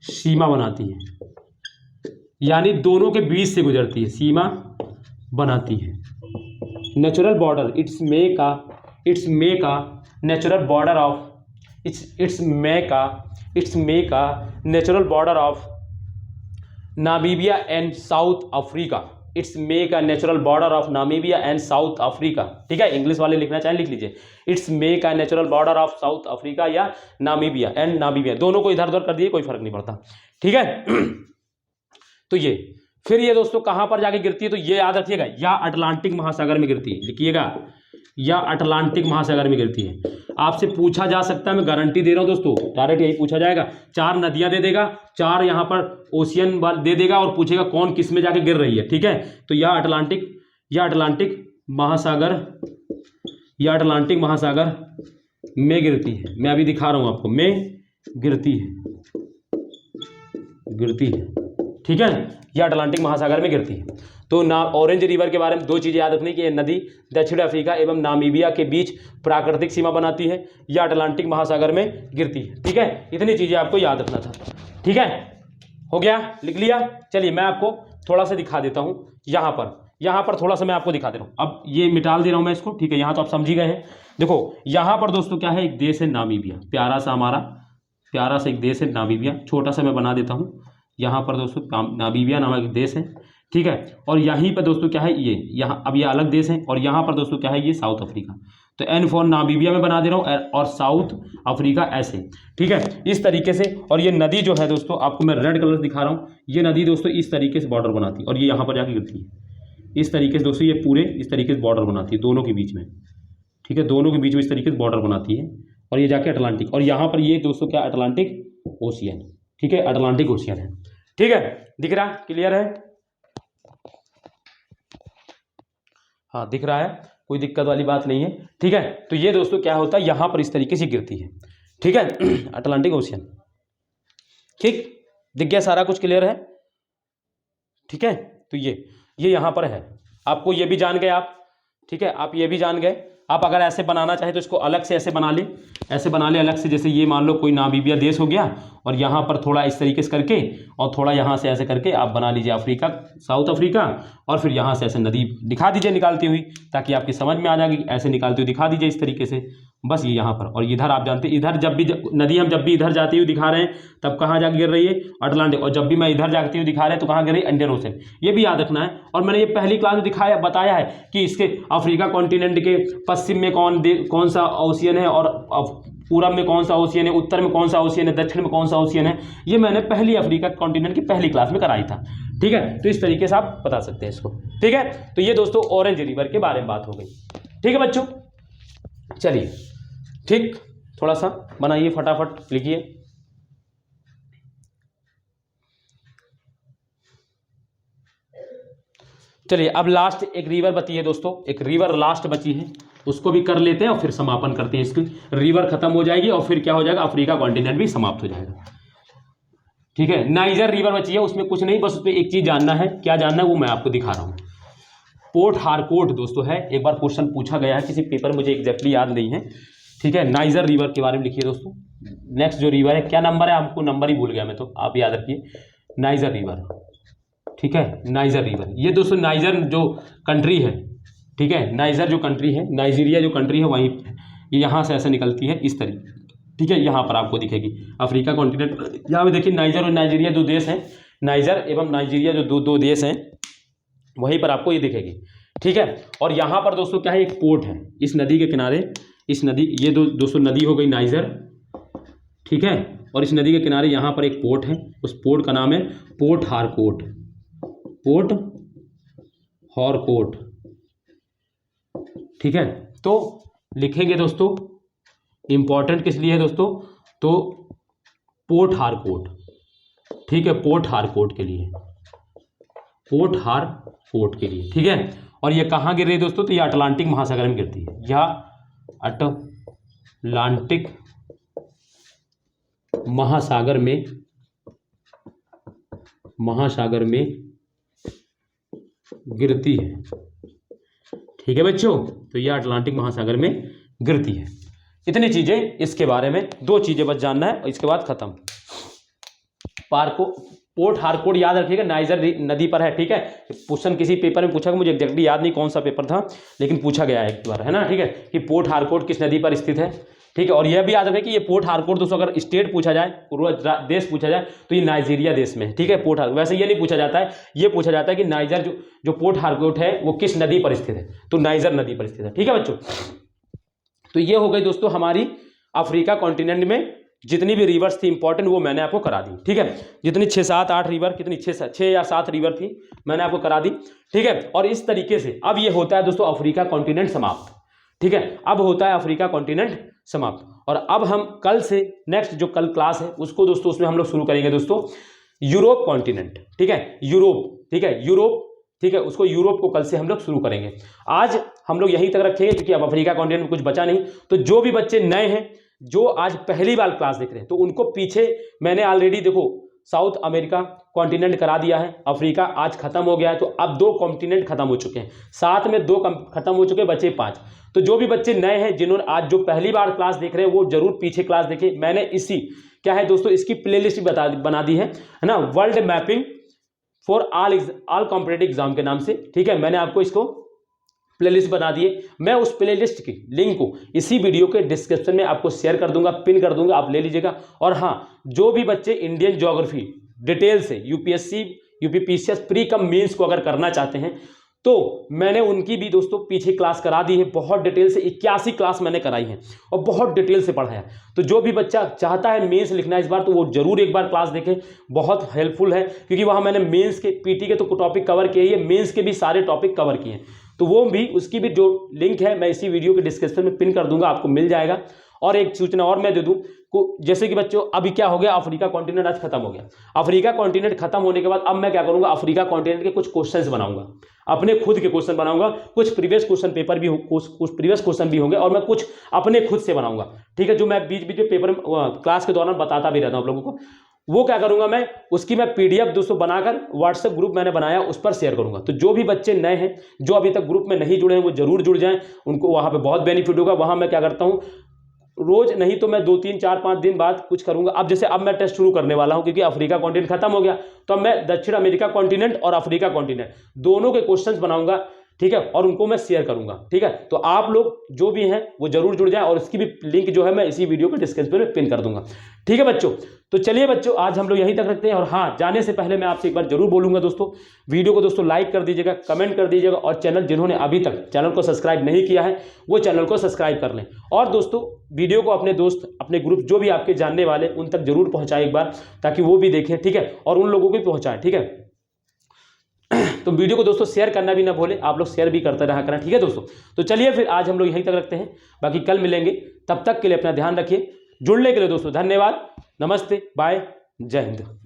सीमा बनाती है, यानी दोनों के बीच से गुजरती है, सीमा बनाती है। Natural border, it's make a natural border of natural border of Namibia and south Africa. It's make a natural border of Namibia and south Africa, ठीक है। इंग्लिश वाले लिखना चाहें लिख लीजिए, it's make a natural border of south Africa या नामीबिया दोनों को इधर उधर कर दिए, कोई फर्क नहीं पड़ता, ठीक है। तो ये फिर ये दोस्तों कहां पर जाके गिरती है, तो ये याद रखिएगा, या अटलांटिक महासागर में गिरती है, लिखिएगा, या अटलांटिक महासागर में गिरती है। आपसे पूछा जा सकता है, मैं गारंटी दे रहा हूं दोस्तों, डायरेक्ट यही पूछा जाएगा, 4 नदियां दे देगा, 4 यहां पर ओशियन दे देगा और पूछेगा कौन किस में जाके गिर रही है, ठीक है। तो या अटलांटिक महासागर में गिरती है, मैं अभी दिखा रहा हूं आपको, में गिरती है, ठीक है, या अटलांटिक महासागर में गिरती है। तो ना ऑरेंज रिवर के बारे में 2 चीजें याद रखनी कि ये नदी दक्षिण अफ्रीका एवं नामीबिया के बीच प्राकृतिक सीमा बनाती है या अटलांटिक महासागर में गिरती है, ठीक है। इतनी चीजें आपको याद रखना था, ठीक है, हो गया, लिख लिया। चलिए मैं आपको थोड़ा सा दिखा देता हूं, यहाँ पर थोड़ा सा मैं आपको दिखा दे रहा हूं, अब ये मिटाल दे रहा हूं मैं इसको, ठीक है, यहाँ तो आप समझ ही गए हैं। देखो यहाँ पर दोस्तों क्या है, एक देश है नामीबिया, प्यारा सा एक देश है नामीबिया, छोटा सा मैं बना देता हूँ। यहाँ पर दोस्तों नामीबिया नामक एक देश है, ठीक है, और यहीं पर दोस्तों क्या है, अब ये अलग देश है, और यहाँ पर दोस्तों क्या है, ये साउथ अफ्रीका। तो एन फॉर नामीबिया में बना दे रहा हूँ और साउथ अफ्रीका ऐसे, ठीक है, इस तरीके से। और ये नदी जो है दोस्तों, आपको मैं रेड कलर से दिखा रहा हूँ, ये नदी दोस्तों इस तरीके से बॉर्डर बनाती है और ये यहाँ पर जाके गिरती है, इस तरीके से दोस्तों, ये पूरे इस तरीके से बॉर्डर बनाती है दोनों के बीच में, ठीक है, दोनों के बीच में इस तरीके से बॉर्डर बनाती है, और ये जाके अटलांटिक, और यहाँ पर ये दोस्तों क्या, अटलांटिक ओशियन, ठीक है, अटलांटिक ओशियन है, ठीक है, दिख रहा, क्लियर है। हाँ दिख रहा है, कोई दिक्कत वाली बात नहीं है, ठीक है। तो ये दोस्तों क्या होता है, यहाँ पर इस तरीके से गिरती है, ठीक है, अटलांटिक ओशियन, ठीक, दिख गया सारा कुछ क्लियर है, ठीक है। तो ये यहाँ पर है, आपको ये भी जान गए आप, ठीक है, आप ये भी जान गए। आप अगर ऐसे बनाना चाहे तो इसको अलग से ऐसे बना ले, ऐसे बना ले अलग से, जैसे ये मान लो कोई नामीबिया देश हो गया और यहाँ पर थोड़ा इस तरीके से करके और थोड़ा यहाँ से ऐसे करके आप बना लीजिए अफ्रीका, साउथ अफ्रीका, और फिर यहाँ से ऐसे नदी दिखा दीजिए निकालती हुई, ताकि आपकी समझ में आ जाएगी, ऐसे निकालती हुई दिखा दीजिए इस तरीके से, बस ये यहाँ पर। और इधर आप जानते हैं, इधर जब भी नदी हम जब भी इधर जाती हुई दिखा रहे हैं तब कहाँ जा गिर रही है, अटलांटिक, और जब भी मैं इधर जाती हुई दिखा रहे हैं तो कहाँ गिर रही है, इंडियन ओशन। ये भी याद रखना है। और मैंने ये पहली क्लास में दिखाया बताया है कि इसके अफ्रीका कॉन्टिनेंट के पश्चिम में कौन सा ओशियन है, और पूरब में कौन सा ओशियन है, उत्तर में कौन सा ओशियन है, दक्षिण में कौन सा ओशियन है, ये मैंने पहली अफ्रीका कॉन्टिनेंट की पहली क्लास में कराई था, ठीक है। तो इस तरीके से आप बता सकते हैं इसको, ठीक है। तो ये दोस्तों ऑरेंज रिवर के बारे में बात हो गई, ठीक है बच्चों। चलिए ठीक, थोड़ा सा बनाइए, फटाफट लिखिए। चलिए अब लास्ट एक रिवर बची है दोस्तों, एक रिवर लास्ट बची है, उसको भी कर लेते हैं और फिर समापन करते हैं। इसकी रिवर खत्म हो जाएगी और फिर क्या हो जाएगा, अफ्रीका कॉन्टिनेंट भी समाप्त हो जाएगा, ठीक है। नाइजर रिवर बची है, उसमें कुछ नहीं, बस उसमें एक चीज जानना है, क्या जानना है वो मैं आपको दिखा रहा हूँ। पोर्ट हारकोर्ट दोस्तों है, एक बार क्वेश्चन पूछा गया है किसी पेपर, मुझे एग्जैक्टली याद नहीं है, ठीक है। नाइजर रिवर के बारे में लिखिए दोस्तों। नेक्स्ट जो रिवर है, क्या नंबर है आपको, नंबर ही भूल गया मैं तो, आप याद रखिए, नाइजर रिवर, ठीक है, नाइजर रिवर। ये दोस्तों नाइजर जो कंट्री है, ठीक है, नाइजर जो कंट्री है, नाइजीरिया जो कंट्री है वहीं ये यहाँ से ऐसे निकलती है इस तरीके, ठीक है, यहाँ पर आपको दिखेगी अफ्रीका कॉन्टिनेंट। यहाँ पे देखिए नाइजर और नाइजीरिया दो देश हैं, नाइजर एवं नाइजीरिया जो दो देश हैं, वहीं पर आपको ये दिखेगी, ठीक है। और यहाँ पर दोस्तों क्या है, एक पोर्ट है इस नदी के किनारे, इस नदी, ये दोस्तों नदी हो गई नाइजर, ठीक है, और इस नदी के किनारे यहाँ पर एक पोर्ट है, उस पोर्ट का नाम है पोर्ट हारकोर्ट, पोर्ट हारकोर्ट, ठीक है। तो लिखेंगे दोस्तों, इंपॉर्टेंट किस लिए है दोस्तों, तो पोर्ट हारकोर्ट, ठीक है, पोर्ट हारकोर्ट के लिए, पोर्ट हारकोर्ट के लिए, ठीक है। और ये कहाँ गिर रही है दोस्तों, तो ये अटलांटिक महासागर में गिरती है, यह अटलांटिक महासागर में गिरती है, ठीक है बच्चों। तो यह अटलांटिक महासागर में गिरती है। इतनी चीजें इसके बारे में, दो चीजें बस जानना है और इसके बाद खत्म। पोर्ट हारकोर्ट याद रखिएगा, नाइजर नदी पर है, ठीक है। क्वेश्चन किसी पेपर में पूछा, मुझे एग्जैक्टली याद नहीं कौन सा पेपर था, लेकिन पूछा गया है एक बार, है ना, ठीक है, कि पोर्ट हारकोर्ट किस नदी पर स्थित है, ठीक है। और यह भी याद रखें कि ये पोर्ट हारकोर्ट दोस्तों अगर स्टेट पूछा जाए, पूरा देश पूछा जाए, तो ये नाइजीरिया देश में है, ठीक है, पोर्ट हारकोर्ट। वैसे ये नहीं पूछा जाता है, ये पूछा जाता है कि नाइजर जो पोर्ट हारकोर्ट है वो किस नदी पर स्थित है, तो नाइजर नदी पर स्थित है, ठीक है बच्चों। तो ये हो गई दोस्तों हमारी अफ्रीका कॉन्टिनेंट में जितनी भी रिवर्स थी इंपॉर्टेंट, वो मैंने आपको करा दी, ठीक है। जितनी 6, 7, 8 रिवर, कितनी 6 या 7 रिवर थी मैंने आपको करा दी, ठीक है। और इस तरीके से अब ये होता है दोस्तों अफ्रीका कॉन्टिनेंट समाप्त, ठीक है। अब होता है अफ्रीका कॉन्टिनेंट समाप्त। और अब हम कल से नेक्स्ट जो कल क्लास है उसको दोस्तों, उसमें हम लोग शुरू करेंगे दोस्तों यूरोप कॉन्टिनेंट, ठीक है, यूरोप, ठीक है, यूरोप, ठीक है, उसको यूरोप को कल से हम लोग शुरू करेंगे। आज हम लोग यहीं तक रखेंगे क्योंकि अब अफ्रीका कॉन्टिनेंट में कुछ बचा नहीं। तो जो भी बच्चे नए हैं, जो आज पहली बार क्लास देख रहे हैं, तो उनको पीछे मैंने ऑलरेडी देखो साउथ अमेरिका कॉन्टिनेंट करा दिया है, अफ्रीका आज खत्म हो गया है, तो अब 2 कॉन्टिनेंट खत्म हो चुके हैं, साथ में 2 खत्म हो चुके, बचे 5। तो जो भी बच्चे नए हैं, जिन्होंने आज जो पहली बार क्लास देख रहे हैं, वो जरूर पीछे क्लास देखें। मैंने इसी क्या है दोस्तों, इसकी प्लेलिस्ट बना दी है ना, world mapping for all competitive exam के नाम से, ठीक है। मैंने आपको इसको प्लेलिस्ट बना दिए, मैं उस प्लेलिस्ट की लिंक को इसी वीडियो के डिस्क्रिप्शन में आपको शेयर कर दूंगा, पिन कर दूंगा, आप ले लीजिएगा। और हाँ, जो भी बच्चे इंडियन ज्योग्राफी डिटेल से UPSC, UPPCS pre cum mains को अगर करना चाहते हैं, तो मैंने उनकी भी दोस्तों पीछे क्लास करा दी है, बहुत डिटेल से 81 क्लास मैंने कराई है और बहुत डिटेल से पढ़ाया। तो जो भी बच्चा चाहता है मेंस लिखना इस बार, तो वो जरूर एक बार क्लास देखें, बहुत हेल्पफुल है, क्योंकि वहाँ मैंने मेंस के, पीटी के तो टॉपिक कवर किए हैं, मेंस के भी सारे टॉपिक कवर किए हैं। तो वो भी, उसकी भी जो लिंक है मैं इसी वीडियो के डिस्क्रिप्शन में पिन कर दूंगा, आपको मिल जाएगा। और एक सूचना और मैं दे दूं जैसे कि बच्चों अभी क्या हो गया, अफ्रीका कॉन्टिनेंट आज खत्म हो गया। अफ्रीका कॉन्टिनेंट खत्म होने के बाद अब मैं क्या करूंगा, अफ्रीका कॉन्टिनेंट के कुछ क्वेश्चंस बनाऊंगा, अपने खुद के क्वेश्चन बनाऊंगा, कुछ प्रीवियस क्वेश्चन पेपर भी कुछ प्रीवियस क्वेश्चन भी होंगे और मैं कुछ अपने खुद से बनाऊंगा, ठीक है, जो मैं बीच बीच में पेपर क्लास के दौरान बताता भी रहता हूं आप लोगों को। वो क्या करूंगा मैं, उसकी मैं पीडीएफ दोस्तों बनाकर व्हाट्सएप ग्रुप मैंने बनाया उस पर शेयर करूंगा। तो जो भी बच्चे नए हैं, जो अभी तक ग्रुप में नहीं जुड़े हैं, वो जरूर जुड़ जाएं, उनको वहां पे बहुत बेनिफिट होगा। वहां मैं क्या करता हूं, रोज नहीं तो मैं 2 3 4 5 दिन बाद कुछ करूंगा। अब जैसे अब मैं टेस्ट शुरू करने वाला हूं क्योंकि अफ्रीका कॉन्टिनेंट खत्म हो गया, तो अब मैं दक्षिण अमेरिका कॉन्टिनेंट और अफ्रीका कॉन्टिनेंट दोनों के क्वेश्चंस बनाऊंगा, ठीक है, और उनको मैं शेयर करूंगा, ठीक है। तो आप लोग जो भी हैं वो जरूर जुड़ जाएं और इसकी भी लिंक जो है मैं इसी वीडियो के डिस्क्रिप्शन में पिन कर दूंगा, ठीक है बच्चों। तो चलिए बच्चों आज हम लोग यहीं तक रखते हैं। और हाँ, जाने से पहले मैं आपसे एक बार जरूर बोलूंगा दोस्तों, वीडियो को दोस्तों लाइक कर दीजिएगा, कमेंट कर दीजिएगा और चैनल जिन्होंने अभी तक चैनल को सब्सक्राइब नहीं किया है वो चैनल को सब्सक्राइब कर लें। और दोस्तों वीडियो को अपने दोस्त, अपने ग्रुप जो भी आपके जानने वाले उन तक जरूर पहुंचाएं एक बार, ताकि वो भी देखें, ठीक है, और उन लोगों को भी पहुंचाएं, ठीक है। तो वीडियो को दोस्तों शेयर करना भी ना भूलें, आप लोग शेयर भी करते रहा करें, ठीक है दोस्तों। तो चलिए फिर आज हम लोग यहीं तक रखते हैं, बाकी कल मिलेंगे, तब तक के लिए अपना ध्यान रखिए। जुड़ने के लिए दोस्तों धन्यवाद, नमस्ते, बाय, जय हिंद।